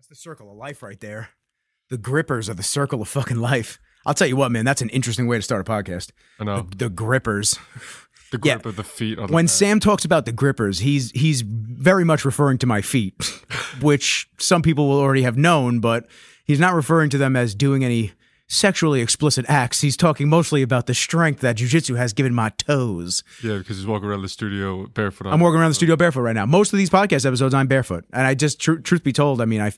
That's the circle of life right there. The grippers are the circle of fucking life. I'll tell you what, man, that's an interesting way to start a podcast. I know. The grippers. The grip of the feet. On the when back. Sam talks about the grippers, he's very much referring to my feet, which some people will already have known, but he's not referring to them as doing any sexually explicit acts. He's talking mostly about the strength that jiu-jitsu has given my toes. Yeah, because he's walking around the studio barefoot. I'm walking around the studio barefoot right now. Most of these podcast episodes, I'm barefoot. And I just, truth be told, I mean,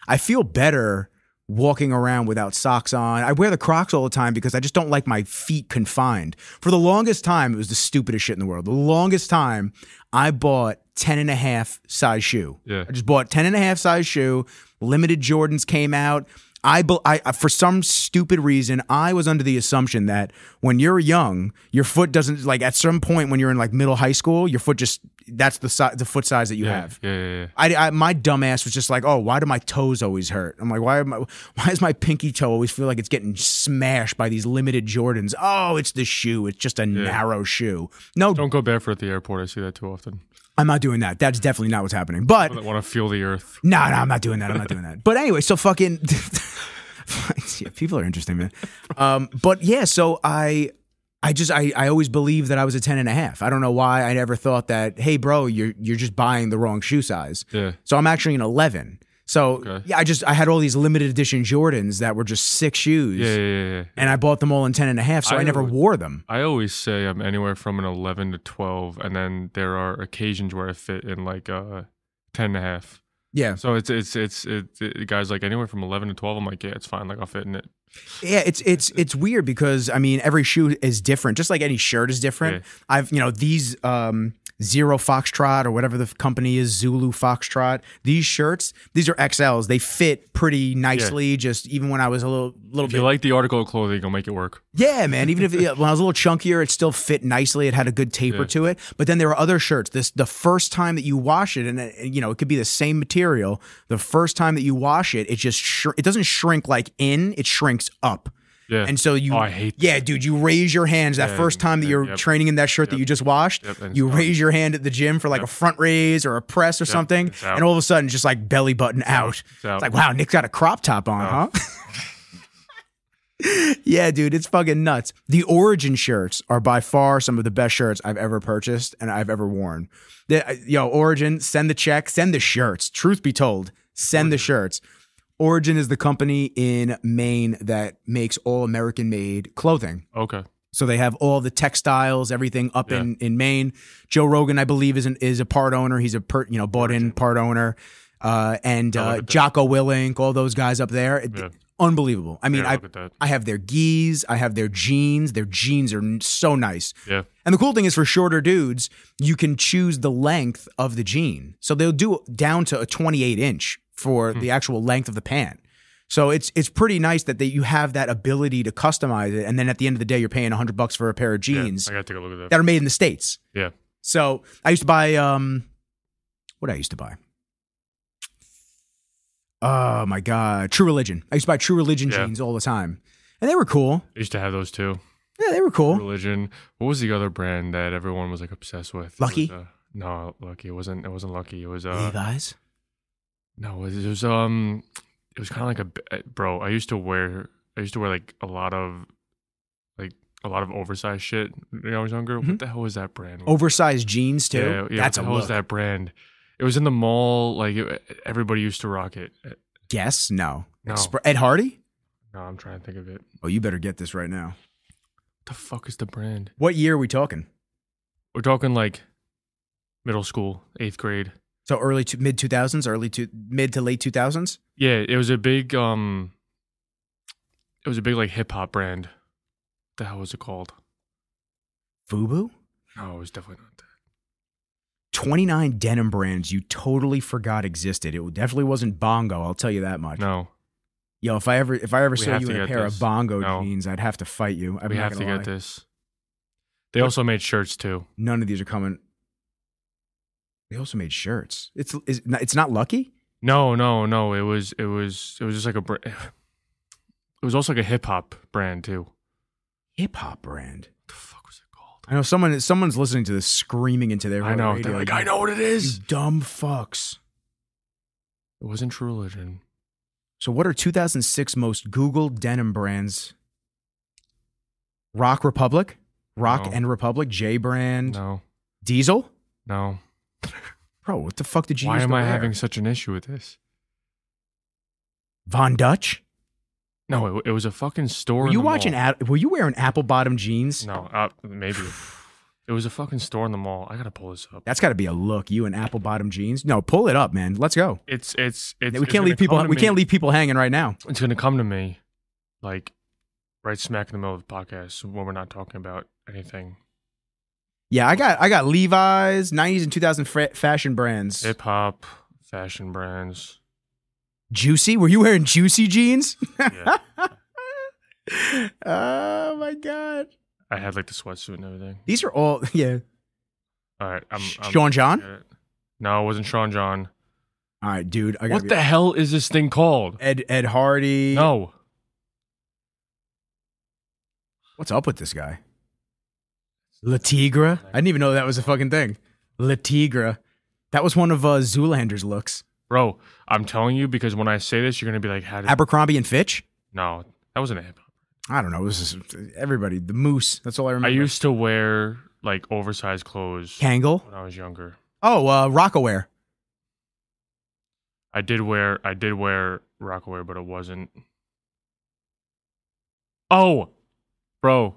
I feel better walking around without socks on. I wear the Crocs all the time because I just don't like my feet confined. For the longest time, it was the stupidest shit in the world. The longest time, I bought 10.5 size shoe. Yeah. I just bought 10.5 size shoe. Limited Jordans came out. I for some stupid reason, I was under the assumption that when you're young, your foot doesn't, like at some point when you're in like middle high school, your foot just, that's the foot size that you have. Yeah. My dumb ass was just like, oh, why do my toes always hurt? I'm like, why does my pinky toe always feel like it's getting smashed by these limited Jordans? Oh, it's the shoe. It's just a narrow shoe. No, don't go barefoot at the airport. I see that too often. I'm not doing that. That's definitely not what's happening. But I want to feel the earth. No, I'm not doing that. I'm not doing that. But anyway, so fucking yeah, people are interesting, man. But yeah, so I always believed that I was a 10.5. I don't know why. I never thought that, hey, bro, you're just buying the wrong shoe size. Yeah. So I'm actually an 11. So yeah, I had all these limited edition Jordans that were just 6 shoes. Yeah. And I bought them all in 10.5, so I never wore them. I always say I'm anywhere from an 11 to 12, and then there are occasions where I fit in like 10.5. Yeah. So it's guys like anywhere from 11 to 12. I'm like, yeah, it's fine. Like I'll fit in it. Yeah, it's weird because I mean every shoe is different, just like any shirt is different. Yeah. These Zero Foxtrot or whatever the company is, Zulu Foxtrot. These shirts, these are XLs. They fit pretty nicely. Just even when I was a little if bit. You like the article of clothing, you'll make it work. Yeah, man. Even if when I was a little chunkier, it still fit nicely. It had a good taper to it. But then there are other shirts. The first time that you wash it, and it could be the same material. The first time that you wash it, it just it doesn't shrink like in. It shrinks up. Yeah. And so I hate that. Yeah, dude, you raise your hands that first time that you're training in that shirt that you just washed. You raise your hand at the gym for like a front raise or a press or something. And all of a sudden, just like belly button out. It's like, wow, Nick's got a crop top on, huh? Yeah, dude, it's fucking nuts. The Origin shirts are by far some of the best shirts I've ever purchased and I've ever worn. Origin, send the check, send the shirts. Truth be told, send the shirts. Origin is the company in Maine that makes all American-made clothing. Okay. So they have all the textiles, everything up in Maine. Joe Rogan, I believe, is a part owner. He's a bought-in part owner. And Jocko Willink, all those guys up there. Unbelievable. I mean, I have their gis, I have their jeans. Their jeans are so nice. Yeah. And the cool thing is for shorter dudes, you can choose the length of the jean. So they'll do down to a 28-inch for the actual length of the pant. So it's pretty nice that you have that ability to customize it. And then at the end of the day, you're paying $100 for a pair of jeans. I got to take a look at that are made in the States. Yeah. So I used to buy, what did I used to buy? Oh my God. True Religion. I used to buy True Religion jeans all the time. And they were cool. I used to have those too. Yeah, they were cool. True Religion. What was the other brand that everyone was like obsessed with? Lucky? No, Lucky. It wasn't Lucky. It was Levi's? No, it was kind of like bro. I used to wear like a lot of oversized shit when I was younger. What the hell was that brand? Oversized jeans too? Yeah. That's what the hell was that brand? It was in the mall. Like everybody used to rock it. Guess? No. Ed Hardy? No, I'm trying to think of it. Oh, you better get this right now. What the fuck is the brand? What year are we talking? We're talking like middle school, 8th grade. So early to mid 2000s, mid to late 2000s? Yeah, it was a big like hip hop brand. What the hell was it called? FUBU? No, it was definitely not that. 29 denim brands you totally forgot existed. It definitely wasn't Bongo, I'll tell you that much. No. Yo, if I ever saw you in a pair of Bongo jeans, I'd have to fight you. We have to get this. They also made shirts too. None of these are coming. They also made shirts. It's not Lucky? No. It was just like it was also like a hip hop brand too. Hip hop brand? What the fuck was it called? I know someone's listening to this screaming into their radio. They're like, I know what it is. You dumb fucks. It wasn't True Religion. So what are 2006 most Googled denim brands? Rock Republic? Rock No. and Republic? J brand? No. Diesel? No. Bro, what the fuck did you Why use am to I wear? having such an issue with this? Von Dutch? No, it was a fucking store. Were in you the watching? mall. Were you wearing apple bottom jeans? No, maybe. It was a fucking store in the mall. I gotta pull this up. That's got to be a look. You in apple bottom jeans? No, pull it up, man. Let's go. It's We can't leave people. We can't leave people hanging right now. It's gonna come to me, like, right smack in the middle of the podcast when we're not talking about anything. Yeah, I got Levi's, 90s and 2000 fashion brands. Hip hop, fashion brands. Juicy? Were you wearing Juicy jeans? Yeah. Oh my god. I had like the sweatsuit and everything. These are all yeah. All right, I'm Sean John? No, it wasn't Sean John. All right, dude. What the hell is this thing called? Ed Hardy. No. What's up with this guy? La Tigra? I didn't even know that was a fucking thing. La Tigra. That was one of Zoolander's looks. Bro, I'm telling you because when I say this, you're gonna be like, "How did?" Abercrombie and Fitch? No, that wasn't a hip hop. I don't know. It was just everybody. The Moose. That's all I remember. I used to wear like oversized clothes Kangol? when I was younger. Oh, Rockaware. I did wear Rockaware, but it wasn't. Oh, bro,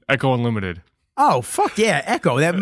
Echo Unlimited. Oh, fuck yeah. Echo. That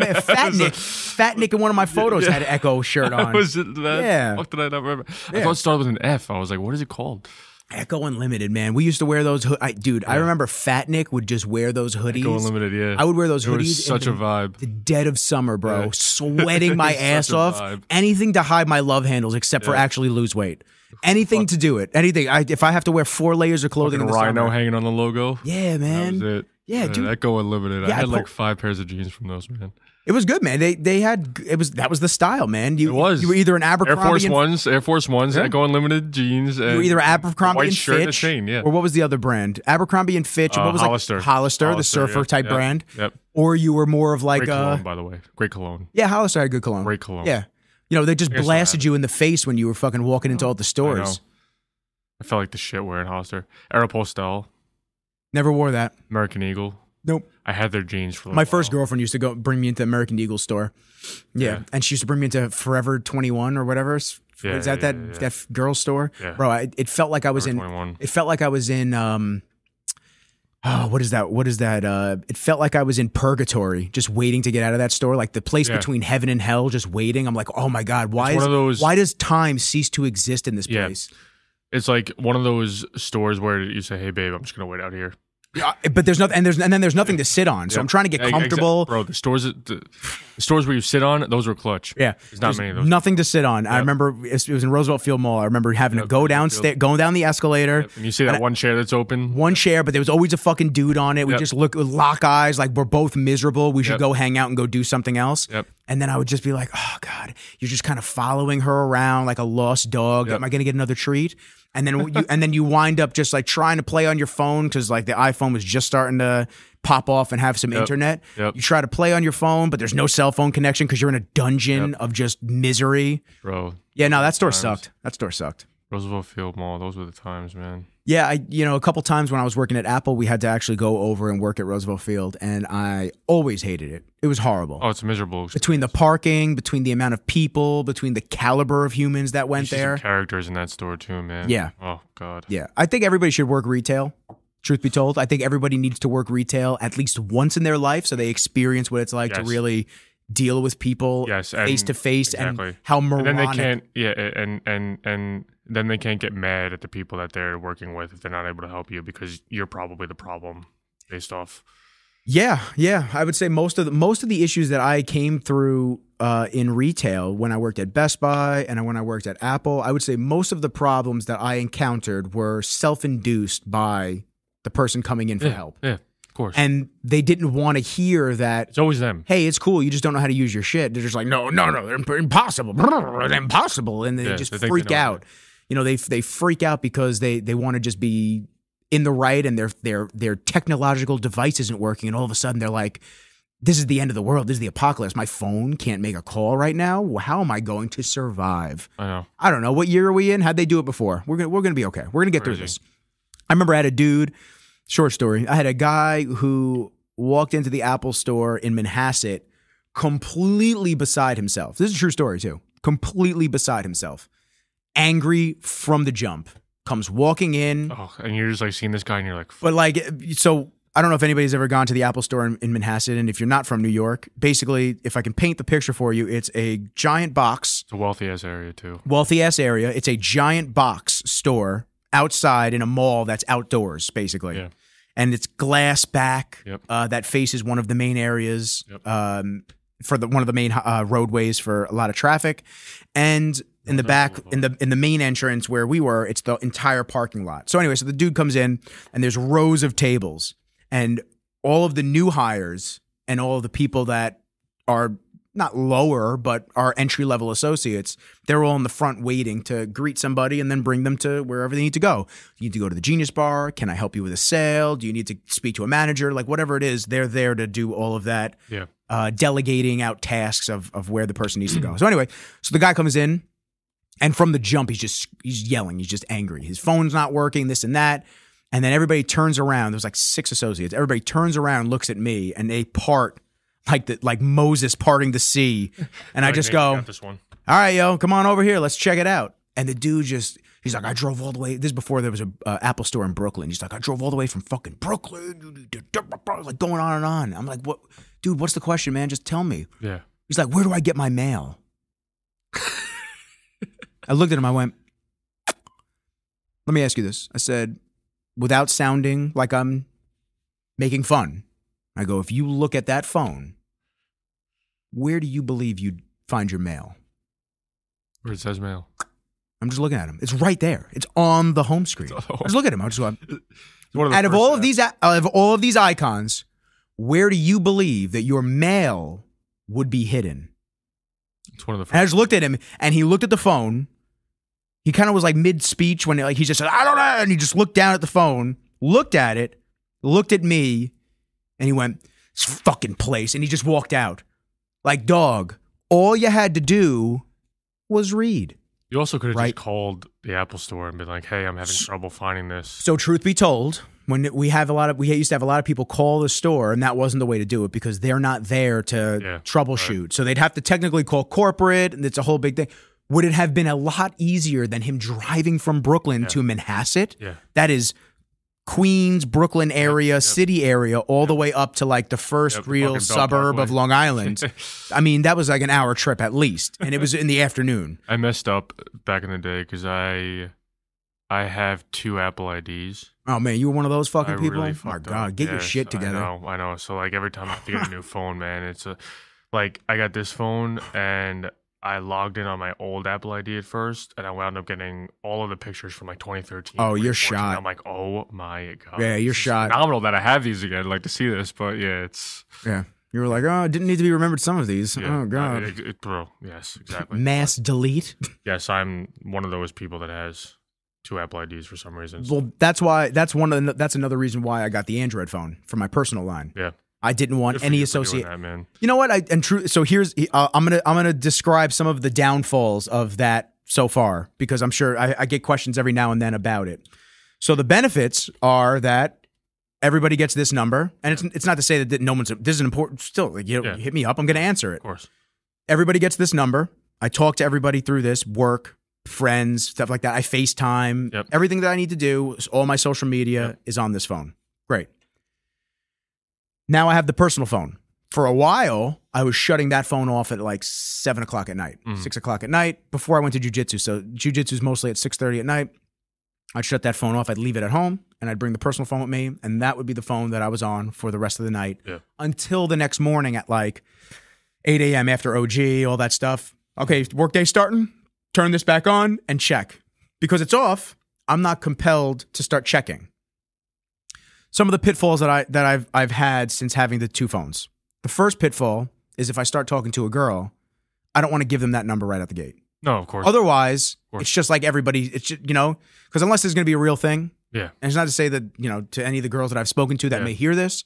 Fat Nick in one of my photos had an Echo shirt on. Was it that? Yeah. Fuck, did I not remember? Yeah. I thought it started with an F. I was like, what is it called? Echo Unlimited, man. We used to wear those. I remember Fat Nick would just wear those hoodies. Echo Unlimited, yeah. I would wear those It hoodies. was such a vibe. The dead of summer, bro. Yeah. Sweating my Such ass a off. vibe. Anything to hide my love handles except for Yeah. actually lose weight. Anything to do it. Anything. If I have to wear 4 layers of clothing in Fucking the Rhino summer. hanging on the logo. Yeah, man. That was it. Yeah, dude. Echo Unlimited. Yeah, I had I like 5 pairs of jeans from those, man. It was good, man. They had that was the style, man. It was. You were either an Abercrombie Air Force Ones, Yeah. Echo Unlimited jeans. You were and either Abercrombie white and shirt and a Fitch, chain, yeah. or what was the other brand? Abercrombie and Fitch. What was Hollister. like Hollister, the surfer yeah, type yep, brand. Yep. Or you were more of like Great cologne, by the way. Great cologne. yeah, Hollister had good cologne. Great cologne. Yeah, they just I guess blasted I you in the face when you were fucking walking into all the I know. stores. I felt like the shit wearing Hollister. Aeropostale, Never wore that. American Eagle. Nope. I had their jeans for like My a first while. girlfriend used to go bring me into American Eagle store. Yeah, and she used to bring me into Forever 21 or whatever. Is that girl store? Yeah. Bro, it felt like I was Forever in. 21. It felt like I was in. What is that? It felt like I was in purgatory, just waiting to get out of that store, like the place Yeah. between heaven and hell, just waiting. I'm like, oh my god, It's one of those- why does time cease to exist in this Yeah. place? It's like one of those stores where you say, "Hey, babe, I'm just gonna wait out here." Yeah, but there's nothing, and then there's nothing to sit on. So Yep. I'm trying to get Yeah, comfortable. bro. The stores where you sit on, those were clutch. Yeah, there's not many of those. Nothing to sit on. I Yep. remember it was in Roosevelt Field Mall. I remember having to go going down the escalator. Yep. And you see that one chair that's open. One chair, but there was always a fucking dude on it. We Yep. just lock eyes, like we're both miserable. We should Yep. go hang out and go do something else. Yep. And then I would just be like, oh God, you're just kind of following her around like a lost dog. Yep. Am I going to get another treat? And then you wind up just like trying to play on your phone because like the iPhone was just starting to pop off and have some internet. Yep. You try to play on your phone, but there's no cell phone connection because you're in a dungeon of just misery. Bro. Yeah, no, that store Times. sucked. That store sucked. Roosevelt Field Mall. Those were the times, man. Yeah, a couple times when I was working at Apple, we had to actually go over and work at Roosevelt Field, and I always hated it. It was horrible. Oh, it's a miserable experience. Between the parking, between the amount of people, between the caliber of humans that You went see some there. characters in that store too, man. Yeah. Oh God. Yeah, I think everybody should work retail. Truth be told, I think everybody needs to work retail at least once in their life so they experience what it's like to Yes. really deal with people Yes, and- face to face exactly. and how moronic. And then they can't. Yeah, and then they can't get mad at the people that they're working with if they're not able to help you because you're probably the problem based off. Yeah, I would say most of the issues that I came through in retail when I worked at Best Buy and when I worked at Apple, I would say most of the problems that I encountered were self-induced by the person coming in for help. Yeah, of course. And they didn't want to hear that, it's always them. hey, it's cool, you just don't know how to use your shit. They're just like, no, they're impossible. They're impossible. And they Yeah, just they think they freak know out. They freak out because they want to just be in the right and their technological device isn't working. And all of a sudden they're like, this is the end of the world. This is the apocalypse. My phone can't make a call right now. How am I going to survive? I know. I don't know. What year are we in? How'd they do it before? We're gonna be okay. We're gonna get through this. I remember I had a dude, short story. I had a guy who walked into the Apple store in Manhasset completely beside himself. This is a true story too. Completely beside himself. Angry from the jump. Comes walking in. Oh, and you're just like seeing this guy and you're like, but like, so I don't know if anybody's ever gone to the Apple store in Manhasset, and if you're not from New York, basically, if I can paint the picture for you, it's a giant box. It's a wealthy-ass area, too. Wealthy-ass area. It's a giant box store outside in a mall that's outdoors, basically. Yeah. And it's glass back Yep. that faces one of the main areas Yep. for one of the main roadways for a lot of traffic. And in the back, in the main entrance where we were, it's the entire parking lot. So anyway, so the dude comes in, and there's rows of tables. And all of the new hires and all of the people that are not lower, but are entry-level associates, they're all in the front waiting to greet somebody and then bring them to wherever they need to go. You need to go to the Genius Bar. Can I help you with a sale? Do you need to speak to a manager? Like, whatever it is, they're there to do all of that, delegating out tasks of where the person needs to go. So anyway, so the guy comes in, and from the jump, he's yelling. He's just angry. His phone's not working, this and that. And then everybody turns around. There's like 6 associates. Everybody turns around, looks at me, and they part like Moses parting the sea. And I just go, this one. All right, yo, come on over here. Let's check it out. And the dude he's like, I drove all the way. This is before there was a Apple store in Brooklyn. He's like, I drove all the way from fucking Brooklyn. Like going on and on. I'm like, what? Dude, what's the question, man? Just tell me. Yeah. He's like, where do I get my mail? I looked at him. I went, let me ask you this. I said, without sounding like I'm making fun, I go, if you look at that phone, where do you believe you'd find your mail? Where it says mail. I'm just looking at him. It's right there. It's on the home screen. I just look at him. I just go, out of all of these icons, where do you believe that your mail would be hidden? It's one of the first. And I just looked at him, and he looked at the phone. He kind of was like mid-speech when he just said, I don't know. And he just looked down at the phone, looked at it, looked at me, and he went, this fucking place. And he just walked out. Like, dog, all you had to do was read. You also could have just called the Apple store and been like, hey, I'm having trouble finding this. So truth be told, when we used to have a lot of people call the store, and that wasn't the way to do it because they're not there to troubleshoot. Right. So they'd have to technically call corporate, and it's a whole big thing. Would it have been a lot easier than him driving from Brooklyn to Manhasset? Yeah. That is Queens, Brooklyn area, city area, all the way up to like the first real suburb of Long Island. I mean, that was like an hour trip at least, and it was in the afternoon. I messed up back in the day because I have 2 Apple IDs. Oh man, you were one of those fucking people? Really oh my God, get your shit together. I know. So like every time I have to get a new phone, man, it's like I got this phone and I logged in on my old Apple ID at first, and I wound up getting all of the pictures from like 2013. Oh, you're shot. I'm like, oh my God. Yeah, you're shot. Phenomenal that I have these again. I'd like to see this, but yeah, it's... Yeah. You were like, oh, it didn't need to be remembered some of these. Yeah, oh, God. Bro, yes, exactly. Mass delete? Yes, I'm one of those people that has 2 Apple IDs for some reason. Well, that's another reason why I got the Android phone for my personal line. Yeah. I didn't want any associate. Man. You know what? So here's I'm gonna describe some of the downfalls of that so far because I'm sure I get questions every now and then about it. So the benefits are that everybody gets this number, and it's not to say that no one's. This is important. Still, like, you hit me up. I'm gonna answer it. Of course. Everybody gets this number. I talk to everybody through this work, friends, stuff like that. I FaceTime. Yep. Everything that I need to do, all my social media is on this phone. Great. Now I have the personal phone. For a while, I was shutting that phone off at like 7 o'clock at night, 6 o'clock at night before I went to jujitsu. So jujitsu is mostly at 6:30 at night. I'd shut that phone off. I'd leave it at home, and I'd bring the personal phone with me, and that would be the phone that I was on for the rest of the night until the next morning at like 8 a.m. after OG, all that stuff. Okay, workday starting. Turn this back on and check. Because it's off, I'm not compelled to start checking. Some of the pitfalls that I've had since having the 2 phones. The first pitfall is if I start talking to a girl, I don't want to give them that number right out the gate. No, of course. Otherwise, it's just like everybody. It's just, because unless there's going to be a real thing, and it's not to say that to any of the girls that I've spoken to that may hear this,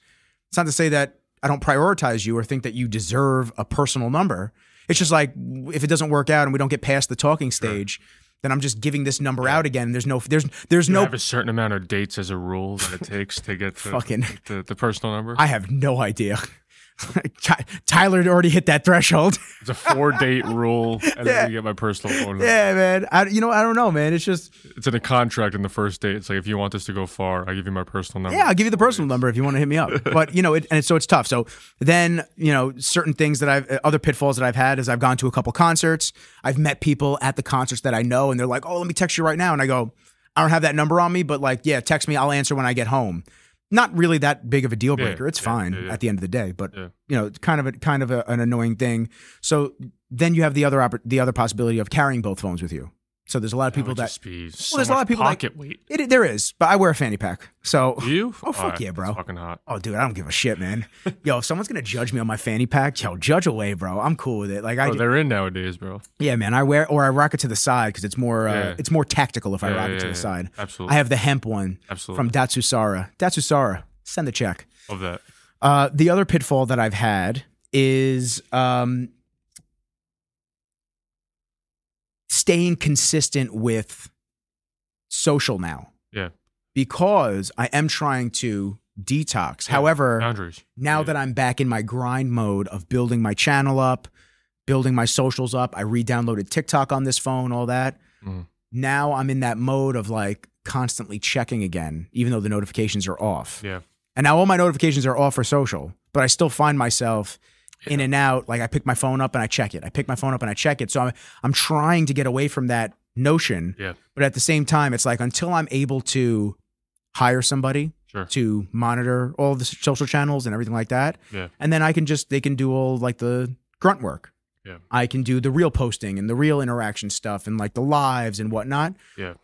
it's not to say that I don't prioritize you or think that you deserve a personal number. It's just like, if it doesn't work out and we don't get past the talking stage, then I'm just giving this number out again. There's no you have a certain amount of dates as a rule that it takes to get to the personal number. I have no idea. Tyler had already hit that threshold. It's a 4-date rule, and then you get my personal phone number. Yeah, man. I don't know, man. It's in a contract in the first date. It's like, if you want this to go far, I give you my personal number. Yeah, I'll give you the personal number if you want to hit me up. But so it's tough. So then, certain things that other pitfalls that I've had is I've gone to a couple concerts. I've met people at the concerts that I know, and they're like, "Oh, let me text you right now," and I go, "I don't have that number on me, but like, yeah, text me. I'll answer when I get home." Not really that big of a deal breaker. It's fine at the end of the day, but kind of an annoying thing. So then you have the other possibility of carrying both phones with you. So there's a lot of people there's a lot of people pocket weight. There is, but I wear a fanny pack. So do you? Oh fuck yeah, bro! It's fucking hot. Oh dude, I don't give a shit, man. Yo, if someone's gonna judge me on my fanny pack, judge away, bro. I'm cool with it. Like they're in nowadays, bro. Yeah, man. I rock it to the side because it's more tactical if I rock it to the side. Absolutely. I have the hemp one. Absolutely. From Datsusara. Send the check. Of that. The other pitfall that I've had is staying consistent with social now. Yeah. Because I am trying to detox. However, boundaries. Now that I'm back in my grind mode of building my channel up, building my socials up, I re-downloaded TikTok on this phone, all that. Now I'm in that mode of like constantly checking again, even though the notifications are off. Yeah. And now all my notifications are off for social, but I still find myself in and out. Like I pick my phone up and I check it. I pick my phone up and I check it. So I'm trying to get away from that notion. Yeah. But at the same time, it's like until I'm able to hire somebody to monitor all the social channels and everything like that. Yeah. And then they can do all like the grunt work. Yeah. I can do the real posting and the real interaction stuff and like the lives and whatnot. Yeah.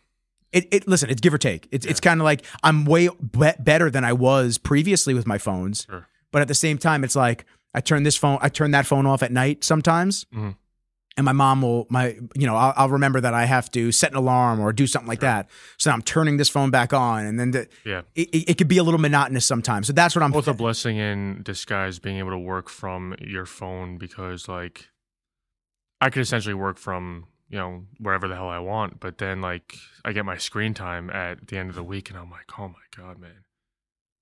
Listen, it's give or take. It's kind of like I'm way better than I was previously with my phones. Sure. But at the same time, it's like I turn that phone off at night sometimes. Mm-hmm. And my mom I'll remember that I have to set an alarm or do something like that. So I'm turning this phone back on, and then it could be a little monotonous sometimes. So that's what I'm. Both a blessing in disguise, being able to work from your phone, because like I could essentially work from wherever the hell I want, but then like I get my screen time at the end of the week, and I'm like, oh my god, man,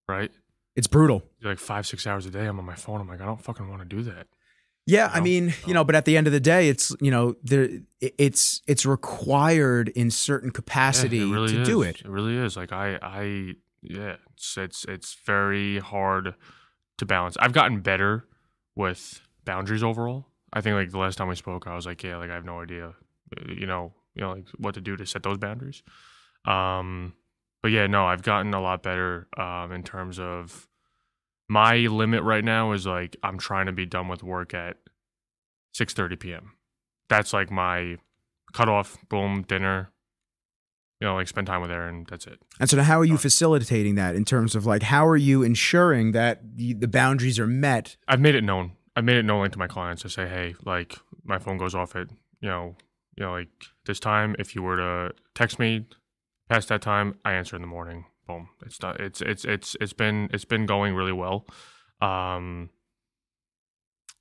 right? It's brutal. Like 5-6 hours a day, I'm on my phone. I'm like, I don't fucking want to do that. Yeah, I mean, but at the end of the day, it's it's required in certain capacity to do it. It really is. Like it's very hard to balance. I've gotten better with boundaries overall. I think like the last time we spoke, I was like, I have no idea, like what to do to set those boundaries. But yeah, no, I've gotten a lot better in terms of. My limit right now is like I'm trying to be done with work at 6:30 p.m. That's like my cutoff. Boom, dinner. Like spend time with her, and that's it. And so now how are you facilitating that in terms of like how are you ensuring that the boundaries are met? I've made it known. Like to my clients. I say, hey, like my phone goes off at like this time. If you were to text me past that time, I answer in the morning. Boom. It's not. It's been going really well. I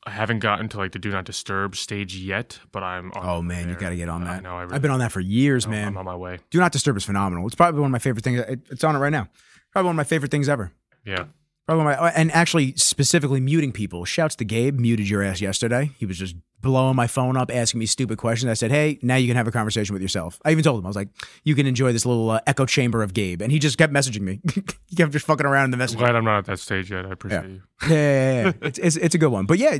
haven't gotten to like the do not disturb stage yet, but I'm. Oh man, there. You got to get on that. I know. I've been on that for years, man. I'm on my way. Do not disturb is phenomenal. It's probably one of my favorite things. It's on it right now. Probably one of my favorite things ever. Yeah. Probably and actually specifically muting people. Shouts to Gabe, muted your ass yesterday. He was just blowing my phone up, asking me stupid questions. I said, hey, now you can have a conversation with yourself. I even told him, I was like, you can enjoy this little echo chamber of Gabe. And he just kept messaging me. He kept just fucking around in the message. I'm glad I'm not at that stage yet. I appreciate you. Yeah. It's a good one. But yeah,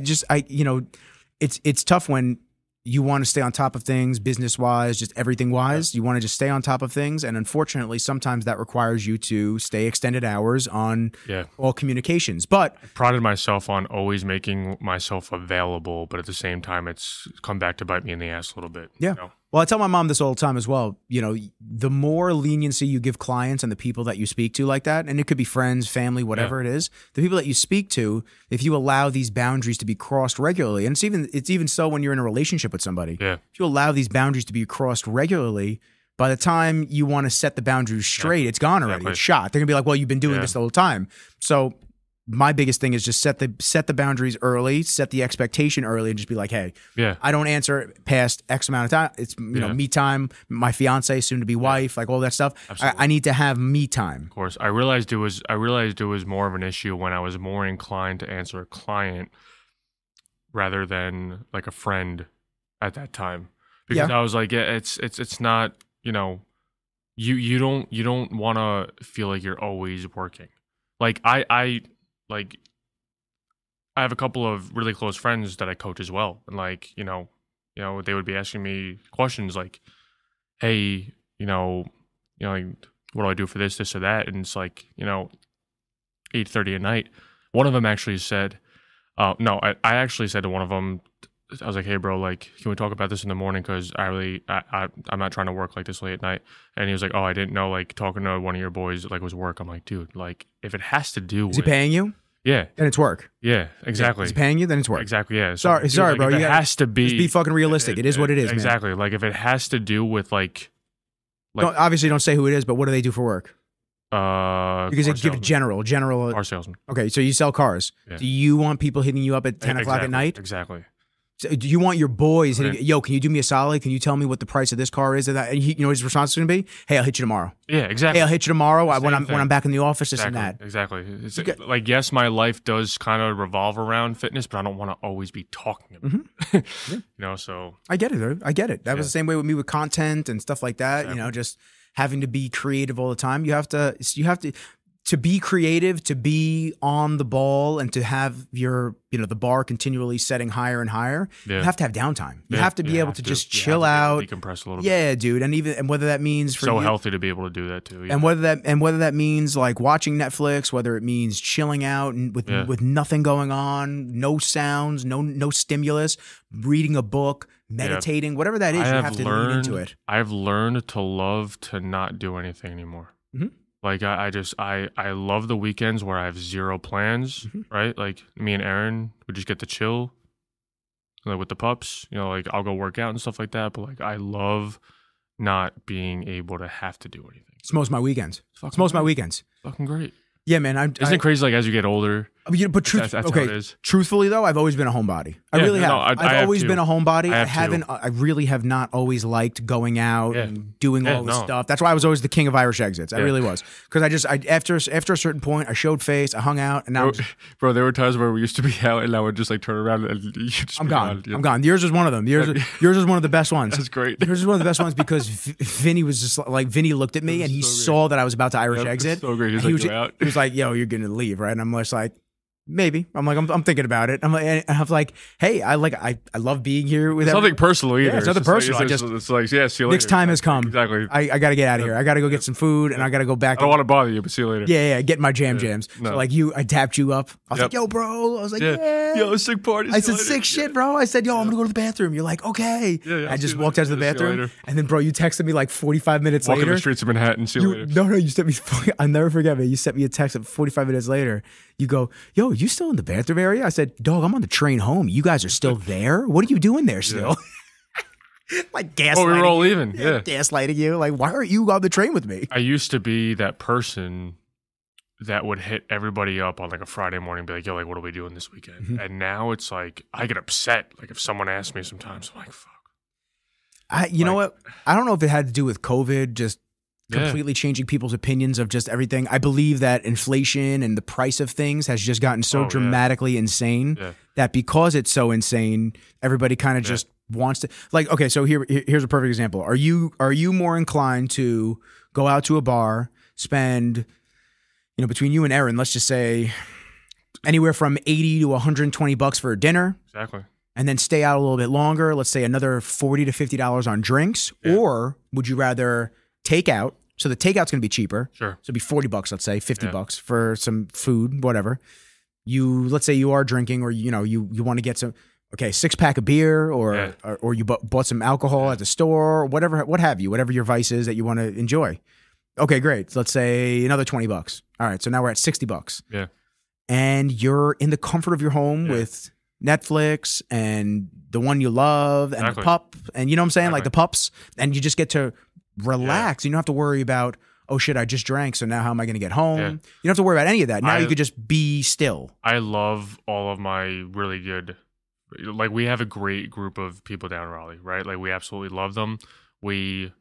it's tough when you want to stay on top of things, business-wise, just everything-wise. You want to just stay on top of things. And unfortunately, sometimes that requires you to stay extended hours on all communications. But I prided myself on always making myself available, but at the same time, it's come back to bite me in the ass a little bit. Yeah. Well, I tell my mom this all the time as well. The more leniency you give clients and the people that you speak to like that, and it could be friends, family, whatever it is, the people that you speak to, if you allow these boundaries to be crossed regularly, and it's even so when you're in a relationship with somebody. Yeah. If you allow these boundaries to be crossed regularly, by the time you want to set the boundaries straight, it's gone already. It's shot. They're going to be like, well, you've been doing this the whole time. So my biggest thing is just set the boundaries early, set the expectation early, and just be like, hey, I don't answer past X amount of time. It's me time. My fiance, soon to be wife, like all that stuff. I need to have me time. Of course, I realized it was more of an issue when I was more inclined to answer a client rather than like a friend at that time, because I was like, it's not, you don't want to feel like you're always working. Like I have a couple of really close friends that I coach as well, and like they would be asking me questions like, hey, like, what do I do for this or that, and it's like 8:30 at night. One of them actually said, no, I actually said to one of them, I was like, hey bro, like, can we talk about this in the morning? Because I'm not trying to work like this late at night. And he was like, oh, I didn't know, like, talking to one of your boys like was work. I'm like, dude, like, if it has to do with, is he paying you? Yeah, then it's work. Yeah, exactly. Is he paying you? Then it's work. Exactly. Yeah. So, sorry, like, bro. It has to be. Just be fucking realistic. It is what it is. Exactly. Man. Like if it has to do with like obviously don't say who it is, but what do they do for work? Because they give general car salesman. Okay, so you sell cars. Yeah. Do you want people hitting you up at 10 o'clock at night? Exactly. So do you want your boys hitting, yo, can you do me a solid? Can you tell me what the price of this car is? And his response is going to be, hey, I'll hit you tomorrow. Yeah, exactly. Hey, I'll hit you tomorrow when I'm back in the office, this and that. Exactly. Like, yes, my life does kind of revolve around fitness, but I don't want to always be talking about it. So. I get it, dude. I get it. That was the same way with me with content and stuff like that. Exactly. Just having to be creative all the time. You have to be creative, to be on the ball, and to have your, the bar continually setting higher and higher. You have to have downtime. You have to be able to just chill out, decompress a little bit. Yeah, dude. And whether that means for you, healthy to be able to do that too. Yeah. And whether that means like watching Netflix, whether it means chilling out and with nothing going on, no sounds, no stimulus, reading a book, meditating, whatever that is, you have to lean into it. I've learned to love to not do anything anymore. Mm-hmm. Like I love the weekends where I have zero plans, right? Like me and Aaron would just get to chill, like with the pups. Like I'll go work out and stuff like that. But like I love not being able to have to do anything. It's most of my weekends. Fucking great. Yeah, man. Isn't it crazy? Like as you get older. But that's how it is. Truthfully though, I've always been a homebody. I really have. I've always been a homebody. I really have not always liked going out and doing all this stuff. That's why I was always the king of Irish exits. I really was. Because after a certain point, I showed face, I hung out, and now bro, there were times where we used to be out and I would just like turn around and you just I'm gone. I'm gone. Yours was one of them. Yours was one of the best ones. That's great. Yours was one of the best ones because Vinny was just like Vinny looked at me and he saw that I was about to Irish exit. So great. He was like, yo, you're gonna leave, right? And I'm just like, maybe. I'm like, I'm thinking about it. I'm like, hey, I love being here with everyone. Nothing personal either. Yeah, it's nothing personal. It's like, yeah, see you later. Next time has come. Exactly. I got to get out of here. I got to go get some food and I got to go back. I don't want to bother you, but see you later. Yeah, get my jams. No. So like I tapped you up. I was like, yo, bro. I was like, yeah. Yo, sick party. I said, sick shit, bro. I said, yo, I'm going to go to the bathroom. You're like, okay. Yeah, I just walked out to the bathroom. And then, bro, you texted me like 45 minutes later. Walking the streets of Manhattan. See you later. No, you sent me, I'll never forget, man. You sent me a text 45 minutes later. You go, yo, you still in the bathroom area? I said, dog, I'm on the train home. You guys are still there? What are you doing there still? Like gaslighting. Oh, we were all leaving. Yeah. Gaslighting you. Like, why aren't you on the train with me? I used to be that person that would hit everybody up on like a Friday morning and be like, yo, like, what are we doing this weekend? Mm-hmm. And now it's like, I get upset. Like if someone asks me sometimes, I'm like, fuck. You know what? I don't know if it had to do with COVID, just completely changing people's opinions of just everything. I believe that inflation and the price of things has just gotten so dramatically insane that because it's so insane, everybody kind of just wants to, like, okay, so here's a perfect example. Are you more inclined to go out to a bar, spend, between you and Aaron, let's just say anywhere from $80 to $120 for a dinner? Exactly. And then stay out a little bit longer, let's say another $40 to $50 on drinks? Yeah. Or would you rather take out? So the takeout's going to be cheaper. Sure. So it'd be $40, let's say, $50 for some food, whatever. Let's say you are drinking, or you want to get some 6-pack of beer, or you bought some alcohol at the store, or whatever, what have you, whatever your vice is that you want to enjoy. Okay, great. So let's say another $20. All right, so now we're at $60. Yeah. And you're in the comfort of your home with Netflix and the one you love and the pup, and you know what I'm saying, like the pups, and you just get to relax. You don't have to worry about, oh shit, I just drank, so now how am I going to get home? Yeah. You don't have to worry about any of that. Now you could just be still. I love all of my really good, like we have a great group of people down in Raleigh, right? Like we absolutely love them. We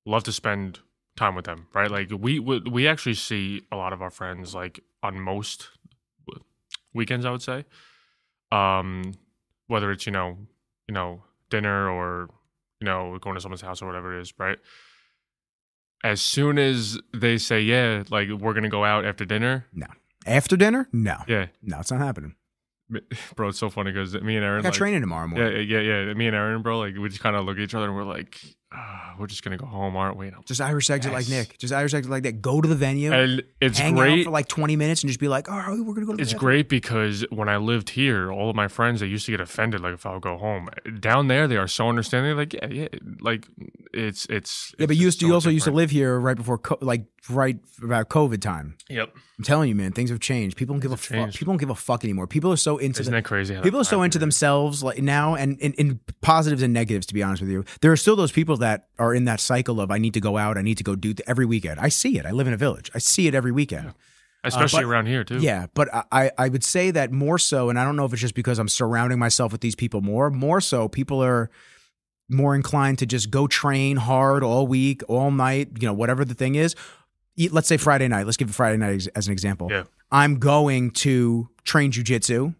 love to spend time with them, right? Like we actually see a lot of our friends like on most weekends, I would say. Whether it's, you know, dinner or, you know, going to someone's house or whatever it is, right? As soon as they say, yeah, like we're going to go out after dinner. No. After dinner? No. Yeah. No, it's not happening. Bro, it's so funny because me and Aaron. I got training tomorrow morning. Yeah. Me and Aaron, bro, like we just kind of look at each other and we're like, we're just going to go home, aren't we? Just Irish exit like Nick. Just Irish exit like that. Go to the venue. And it's hang great out for like 20 minutes and just be like, oh, we're going to go to the It's bathroom. great because when I lived here, all of my friends, they used to get offended, like if I would go home. Down there, they are so understanding. Like, yeah, like it's. Yeah, but you also used to live here right before, right about COVID time. Yep. I'm telling you, man, things have changed. People don't give a fuck. People don't give a fuck anymore. People are so into. Isn't that crazy? People are so into themselves like now, and in positives and negatives. To be honest with you, there are still those people that are in that cycle of I need to go out, I need to go do every weekend. I see it. I live in a village. I see it every weekend. Yeah. Especially around here too. Yeah, but I would say that more so, and I don't know if it's just because I'm surrounding myself with these people more so people are more inclined to just go train hard all week, all night, you know, whatever the thing is. Let's say Friday night. Let's give Friday night as an example. Yeah. I'm going to train jujitsu.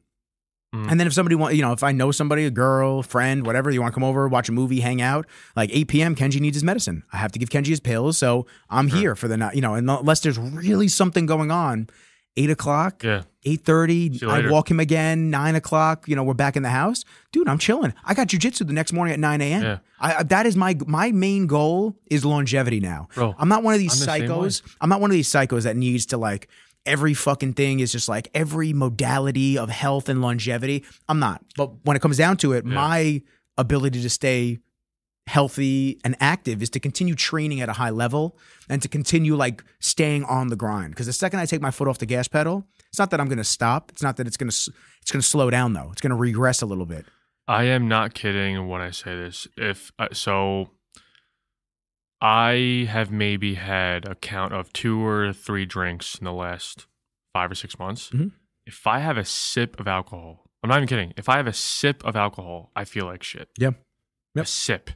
And then if somebody wants, you know, if I know somebody, a girl, friend, whatever, you want to come over, watch a movie, hang out, like 8 p.m., Kenji needs his medicine. I have to give Kenji his pills. So I'm here for the night, you know, unless there's really something going on, 8 o'clock, 8:30, I walk him again, 9 o'clock, you know, we're back in the house. Dude, I'm chilling. I got jujitsu the next morning at 9 a.m. Yeah. That is my main goal is longevity now. Bro, I'm not one of these psychos. I'm not one of these psychos that needs to like, every fucking thing is just like every modality of health and longevity. I'm not. But when it comes down to it, my ability to stay healthy and active is to continue training at a high level and to continue like staying on the grind. Because the second I take my foot off the gas pedal, it's not that I'm going to stop. It's not that it's going to slow down though. It's going to regress a little bit. I am not kidding when I say this. I have maybe had a count of 2 or 3 drinks in the last 5 or 6 months. Mm-hmm. If I have a sip of alcohol, I'm not even kidding. If I have a sip of alcohol, I feel like shit. Yeah. Yep. A sip.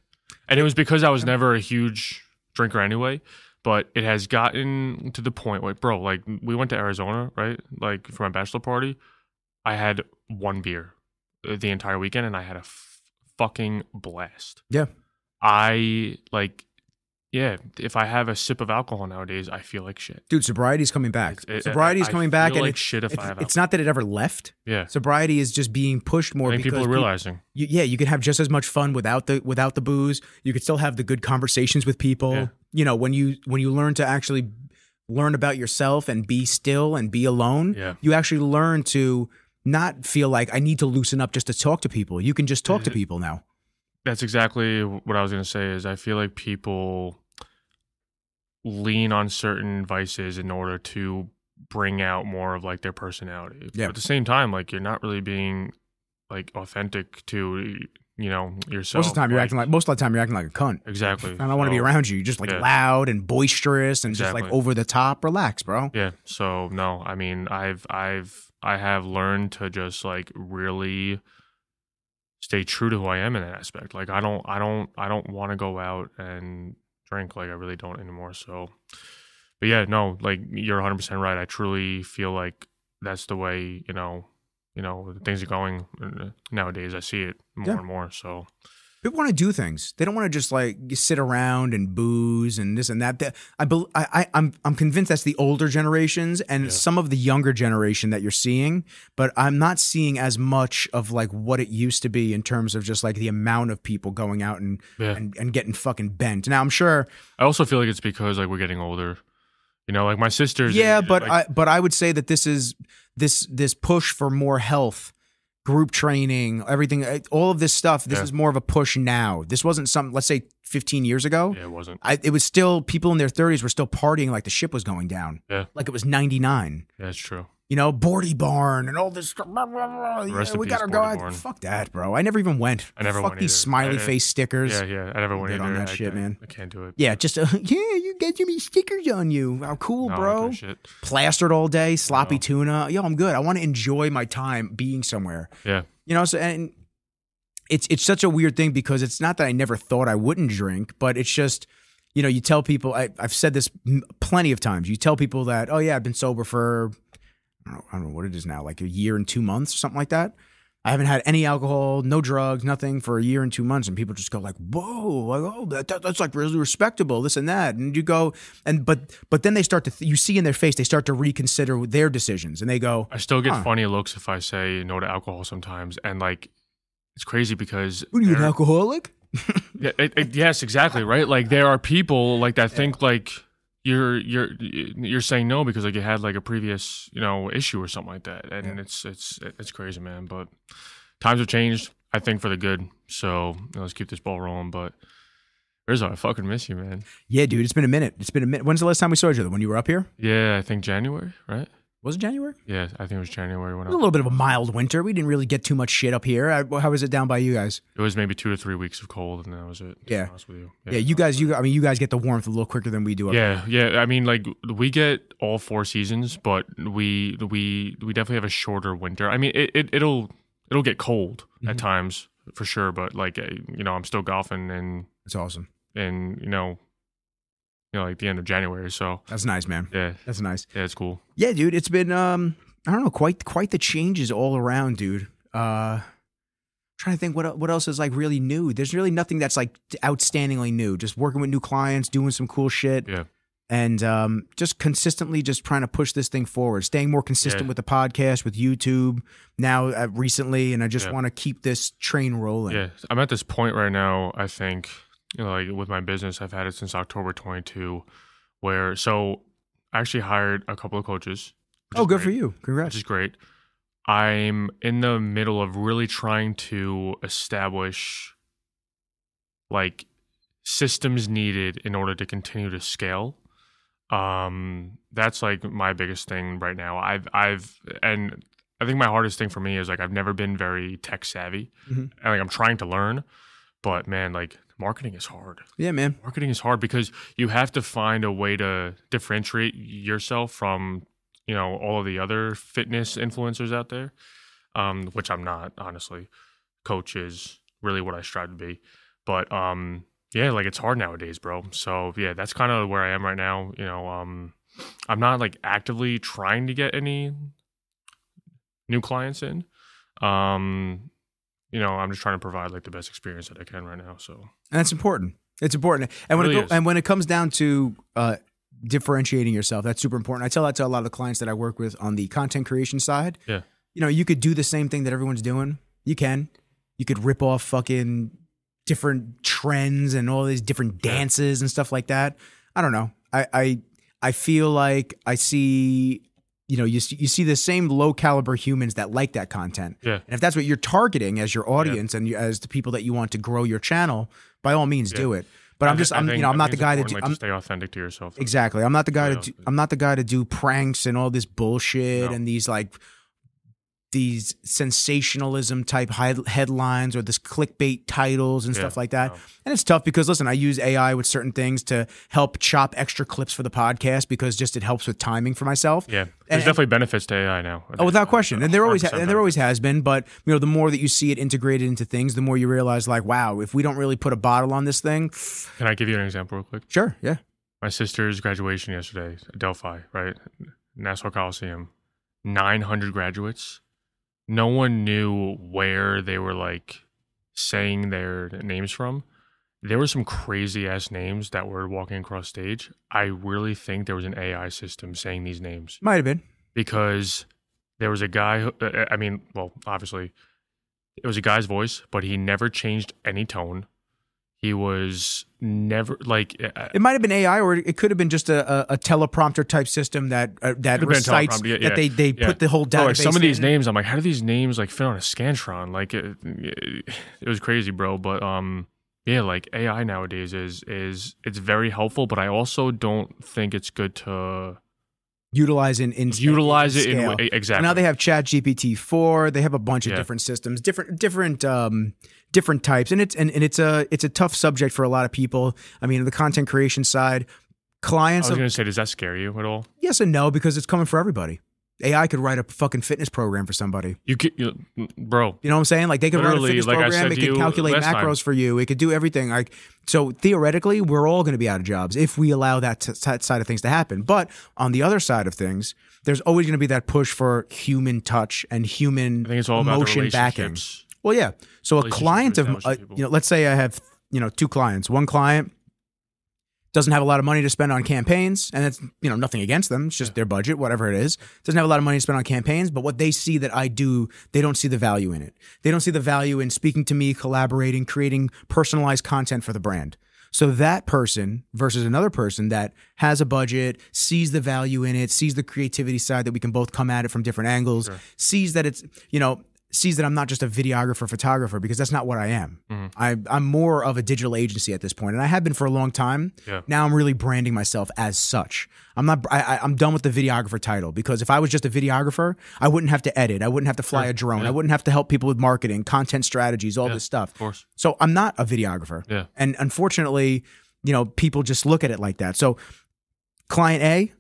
And it was because I was never a huge drinker anyway, but it has gotten to the point where, bro, like we went to Arizona, right? Like for my bachelor party, I had 1 beer the entire weekend and I had a fucking blast. Yeah. Yeah, if I have a sip of alcohol nowadays, I feel like shit. Dude, sobriety's coming back. Sobriety's coming back, and like shit if I have it's not that it ever left. Yeah, sobriety is just being pushed more. I think because people are realizing. You can have just as much fun without the booze. You could still have the good conversations with people. Yeah. You know, when you learn to actually learn about yourself and be still and be alone, you actually learn to not feel like I need to loosen up just to talk to people. You can just talk to people now. That's exactly what I was going to say is I feel like people lean on certain vices in order to bring out more of like their personality. Yeah. But at the same time, like you're not really being like authentic to, you know, yourself. Most of the time you're acting like a cunt. Exactly. I don't want to be around you. You're just like loud and boisterous and just like over the top. Relax, bro. Yeah. So no, I mean, I have learned to just like really stay true to who I am in that aspect. Like I don't want to go out and drink, like I really don't anymore. So, but yeah, no, like you're 100% right. I truly feel like that's the way, you know, things are going nowadays. I see it more and more. So people want to do things. They don't want to just like sit around and booze and this and that. I'm convinced that's the older generations and some of the younger generation that you're seeing, but I'm not seeing as much of like what it used to be in terms of just like the amount of people going out and getting fucking bent. Now I'm sure. I also feel like it's because like we're getting older. You know, like my sisters. Yeah, but I would say that this is this push for more health. Group training, everything, all of this stuff. This is more of a push now. This wasn't some, let's say 15 years ago. Yeah, it wasn't. It was still, people in their 30s were still partying like the ship was going down. Yeah. Like it was 99. Yeah, that's true. Bordy Barn and all this stuff. Rest in We peace, gotta go Bordy out. Barn. Fuck that, bro. I never even went. I never Fuck went these either. smiley face stickers. Yeah. I never went Good either. on that shit, man. I can't do it. Yeah, just you get too many stickers on you. How cool, No, bro. okay, shit. Plastered all day, sloppy No. tuna. Yo, I'm good. I want to enjoy my time being somewhere. Yeah. So and it's such a weird thing because it's not that I never thought I wouldn't drink, but it's just, you tell people, I've said this plenty of times. You tell people that, oh yeah, I've been sober for, I don't know what it is now, like a year and 2 months or something like that. I haven't had any alcohol, no drugs, nothing for a year and 2 months. And people just go like, whoa, like, oh, that's like really respectable, this and that. And you go, but then they start to, you see in their face, they start to reconsider their decisions and they go, I still get funny looks if I say no to alcohol sometimes. And like, it's crazy because. what are you, an alcoholic? Yeah, yes, exactly. Right. Like there are people like that think like you're saying no because like you had like a previous, issue or something like that. And it's crazy, man. But times have changed, I think, for the good. So let's keep this ball rolling. But Rizzo, I fucking miss you, man. Yeah, dude, it's been a minute. When's the last time we saw each other? When you were up here? Yeah, I think January, right? Was it January? Yeah, I think it was January. When It was a little bit of a mild winter. We didn't really get too much shit up here. How was it down by you guys? It was maybe 2 to 3 weeks of cold, and that was it. To be honest with you. Yeah, you guys get the warmth a little quicker than we do up here. Yeah. I mean, like we get all 4 seasons, but we definitely have a shorter winter. I mean, it'll get cold at times for sure, but like I'm still golfing and It's awesome. And like the end of January. So That's nice, man. yeah, That's nice. yeah, it's cool. Yeah, dude, it's been I don't know, quite the changes all around, dude. Trying to think what else is like really new. There's really nothing that's like outstandingly new. Just working with new clients, doing some cool shit. Yeah. And just consistently just trying to push this thing forward, staying more consistent with the podcast, with YouTube now recently, and I just want to keep this train rolling. Yeah, I'm at this point right now, I think, like with my business, I've had it since October 22, so I actually hired a couple of coaches. Oh, good great, for you. Which Congrats. is great. I'm in the middle of really trying to establish like systems needed in order to continue to scale. That's like my biggest thing right now. And I think my hardest thing for me is like I've never been very tech savvy, and like I'm trying to learn, but man, like marketing is hard. Yeah, man. Marketing is hard because you have to find a way to differentiate yourself from all of the other fitness influencers out there, which I'm not, honestly. Coach is really what I strive to be, but yeah, like it's hard nowadays, bro. So yeah, that's kind of where I am right now. I'm not like actively trying to get any new clients in. I'm just trying to provide like the best experience that I can right now. So And that's important. It's important. And when it comes down to differentiating yourself, that's super important. I tell that to a lot of the clients that I work with on the content creation side. yeah, You could do the same thing that everyone's doing. You could rip off fucking different trends and all these different dances and stuff like that. I don't know. I feel like I see, you see the same low caliber humans that like that content. Yeah. And if that's what you're targeting as your audience and as the people that you want to grow your channel, by all means do it. But I'm not the guy that to stay authentic to yourself. Exactly. I'm not the guy to do pranks and all this bullshit and these sensationalism type headlines or this clickbait titles and stuff like that. No. And it's tough because, listen, I use AI with certain things to help chop extra clips for the podcast because just it helps with timing for myself. Yeah. There's definitely benefits to AI now. Oh, without question. And there always has been. But, the more that you see it integrated into things, the more you realize, like, wow, if we don't really put a bottle on this thing. Can I give you an example real quick? Sure. Yeah. My sister's graduation yesterday, Delphi, right? Nassau Coliseum, 900 graduates. No one knew where they were like saying their names from. There were some crazy ass names that were walking across stage. I really think there was an AI system saying these names. Might have been. Because there was a guy who, obviously it was a guy's voice, but he never changed any tone. He was never like. It might have been AI, or it could have been just a teleprompter type system that recites that they put the whole database. Like some of these names, I'm like, how do these names like fit on a Scantron? Like it was crazy, bro. But like AI nowadays is it's very helpful, but I also don't think it's good to utilize it scale. Exactly. So now they have Chat GPT 4. They have a bunch of different systems, different types, and it's a tough subject for a lot of people. I mean, the content creation side, clients. I was going to say, does that scare you at all? Yes and no, because it's coming for everybody. AI could write a fucking fitness program for somebody. Bro. You know what I'm saying? Like they could write a fitness program. It could calculate macros for you. It could do everything. Like so, theoretically, we're all going to be out of jobs if we allow that side of things to happen. But on the other side of things, there's always going to be that push for human touch and human emotion backing. Well, yeah. So a client of, let's say I have, 2 clients. One client doesn't have a lot of money to spend on campaigns, and it's, nothing against them. It's just their budget, whatever it is. Doesn't have a lot of money to spend on campaigns, but what they see that I do, they don't see the value in it. They don't see the value in speaking to me, collaborating, creating personalized content for the brand. So that person versus another person that has a budget, sees the value in it, sees the creativity side that we can both come at it from different angles, sees that it's, sees that I'm not just a videographer, photographer, because that's not what I am. Mm-hmm. I'm more of a digital agency at this point, and I have been for a long time. Yeah. Now I'm really branding myself as such. I'm done with the videographer title, because if I was just a videographer, I wouldn't have to edit. I wouldn't have to fly a drone. I wouldn't have to help people with marketing, content strategies, all this stuff. Of course. So I'm not a videographer. Yeah. And unfortunately, people just look at it like that. So client A,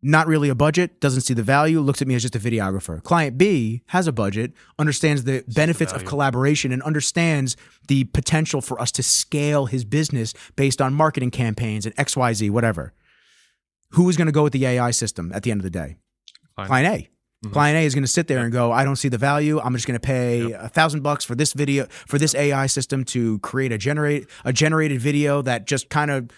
not really a budget, doesn't see the value, looks at me as just a videographer. Client B has a budget, understands the benefits of collaboration, and understands the potential for us to scale his business based on marketing campaigns and XYZ, whatever. Who is going to go with the AI system at the end of the day? Client A. Mm-hmm. Client A is going to sit there and go, I don't see the value. I'm just going to pay $1,000 for this video, for this AI system to create a generated video that just kind of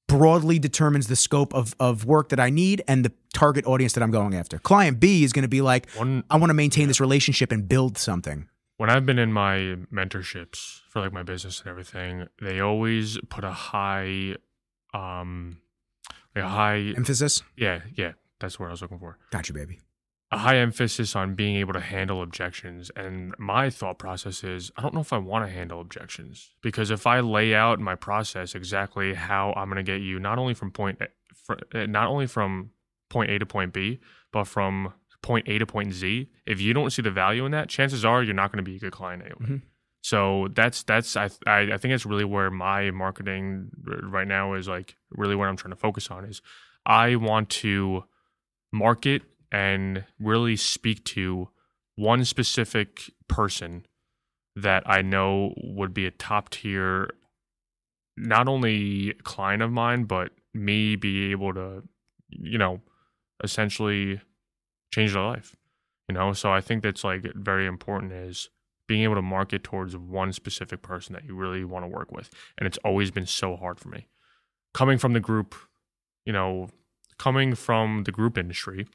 broadly determines the scope of work that I need and the target audience that I'm going after. Client B is going to be like, I want to maintain this relationship and build something. When I've been in my mentorships for like my business and everything, they always put a high emphasis. Yeah, that's what I was looking for. Gotcha, baby. A high emphasis on being able to handle objections. And my thought process is, I don't know if I want to handle objections, because if I lay out my process exactly how I'm going to get you not only from point A to point B, but from point A to point Z, if you don't see the value in that, chances are you're not going to be a good client anyway. Mm-hmm. So that's I think it's really where my marketing right now is, like really what I'm trying to focus on is I want to market and really speak to one specific person that I know would be a top tier, not only client of mine, but me be able to, essentially change their life, So I think that's like very important, is being able to market towards one specific person that you really want to work with. And it's always been so hard for me. Coming from the group industry,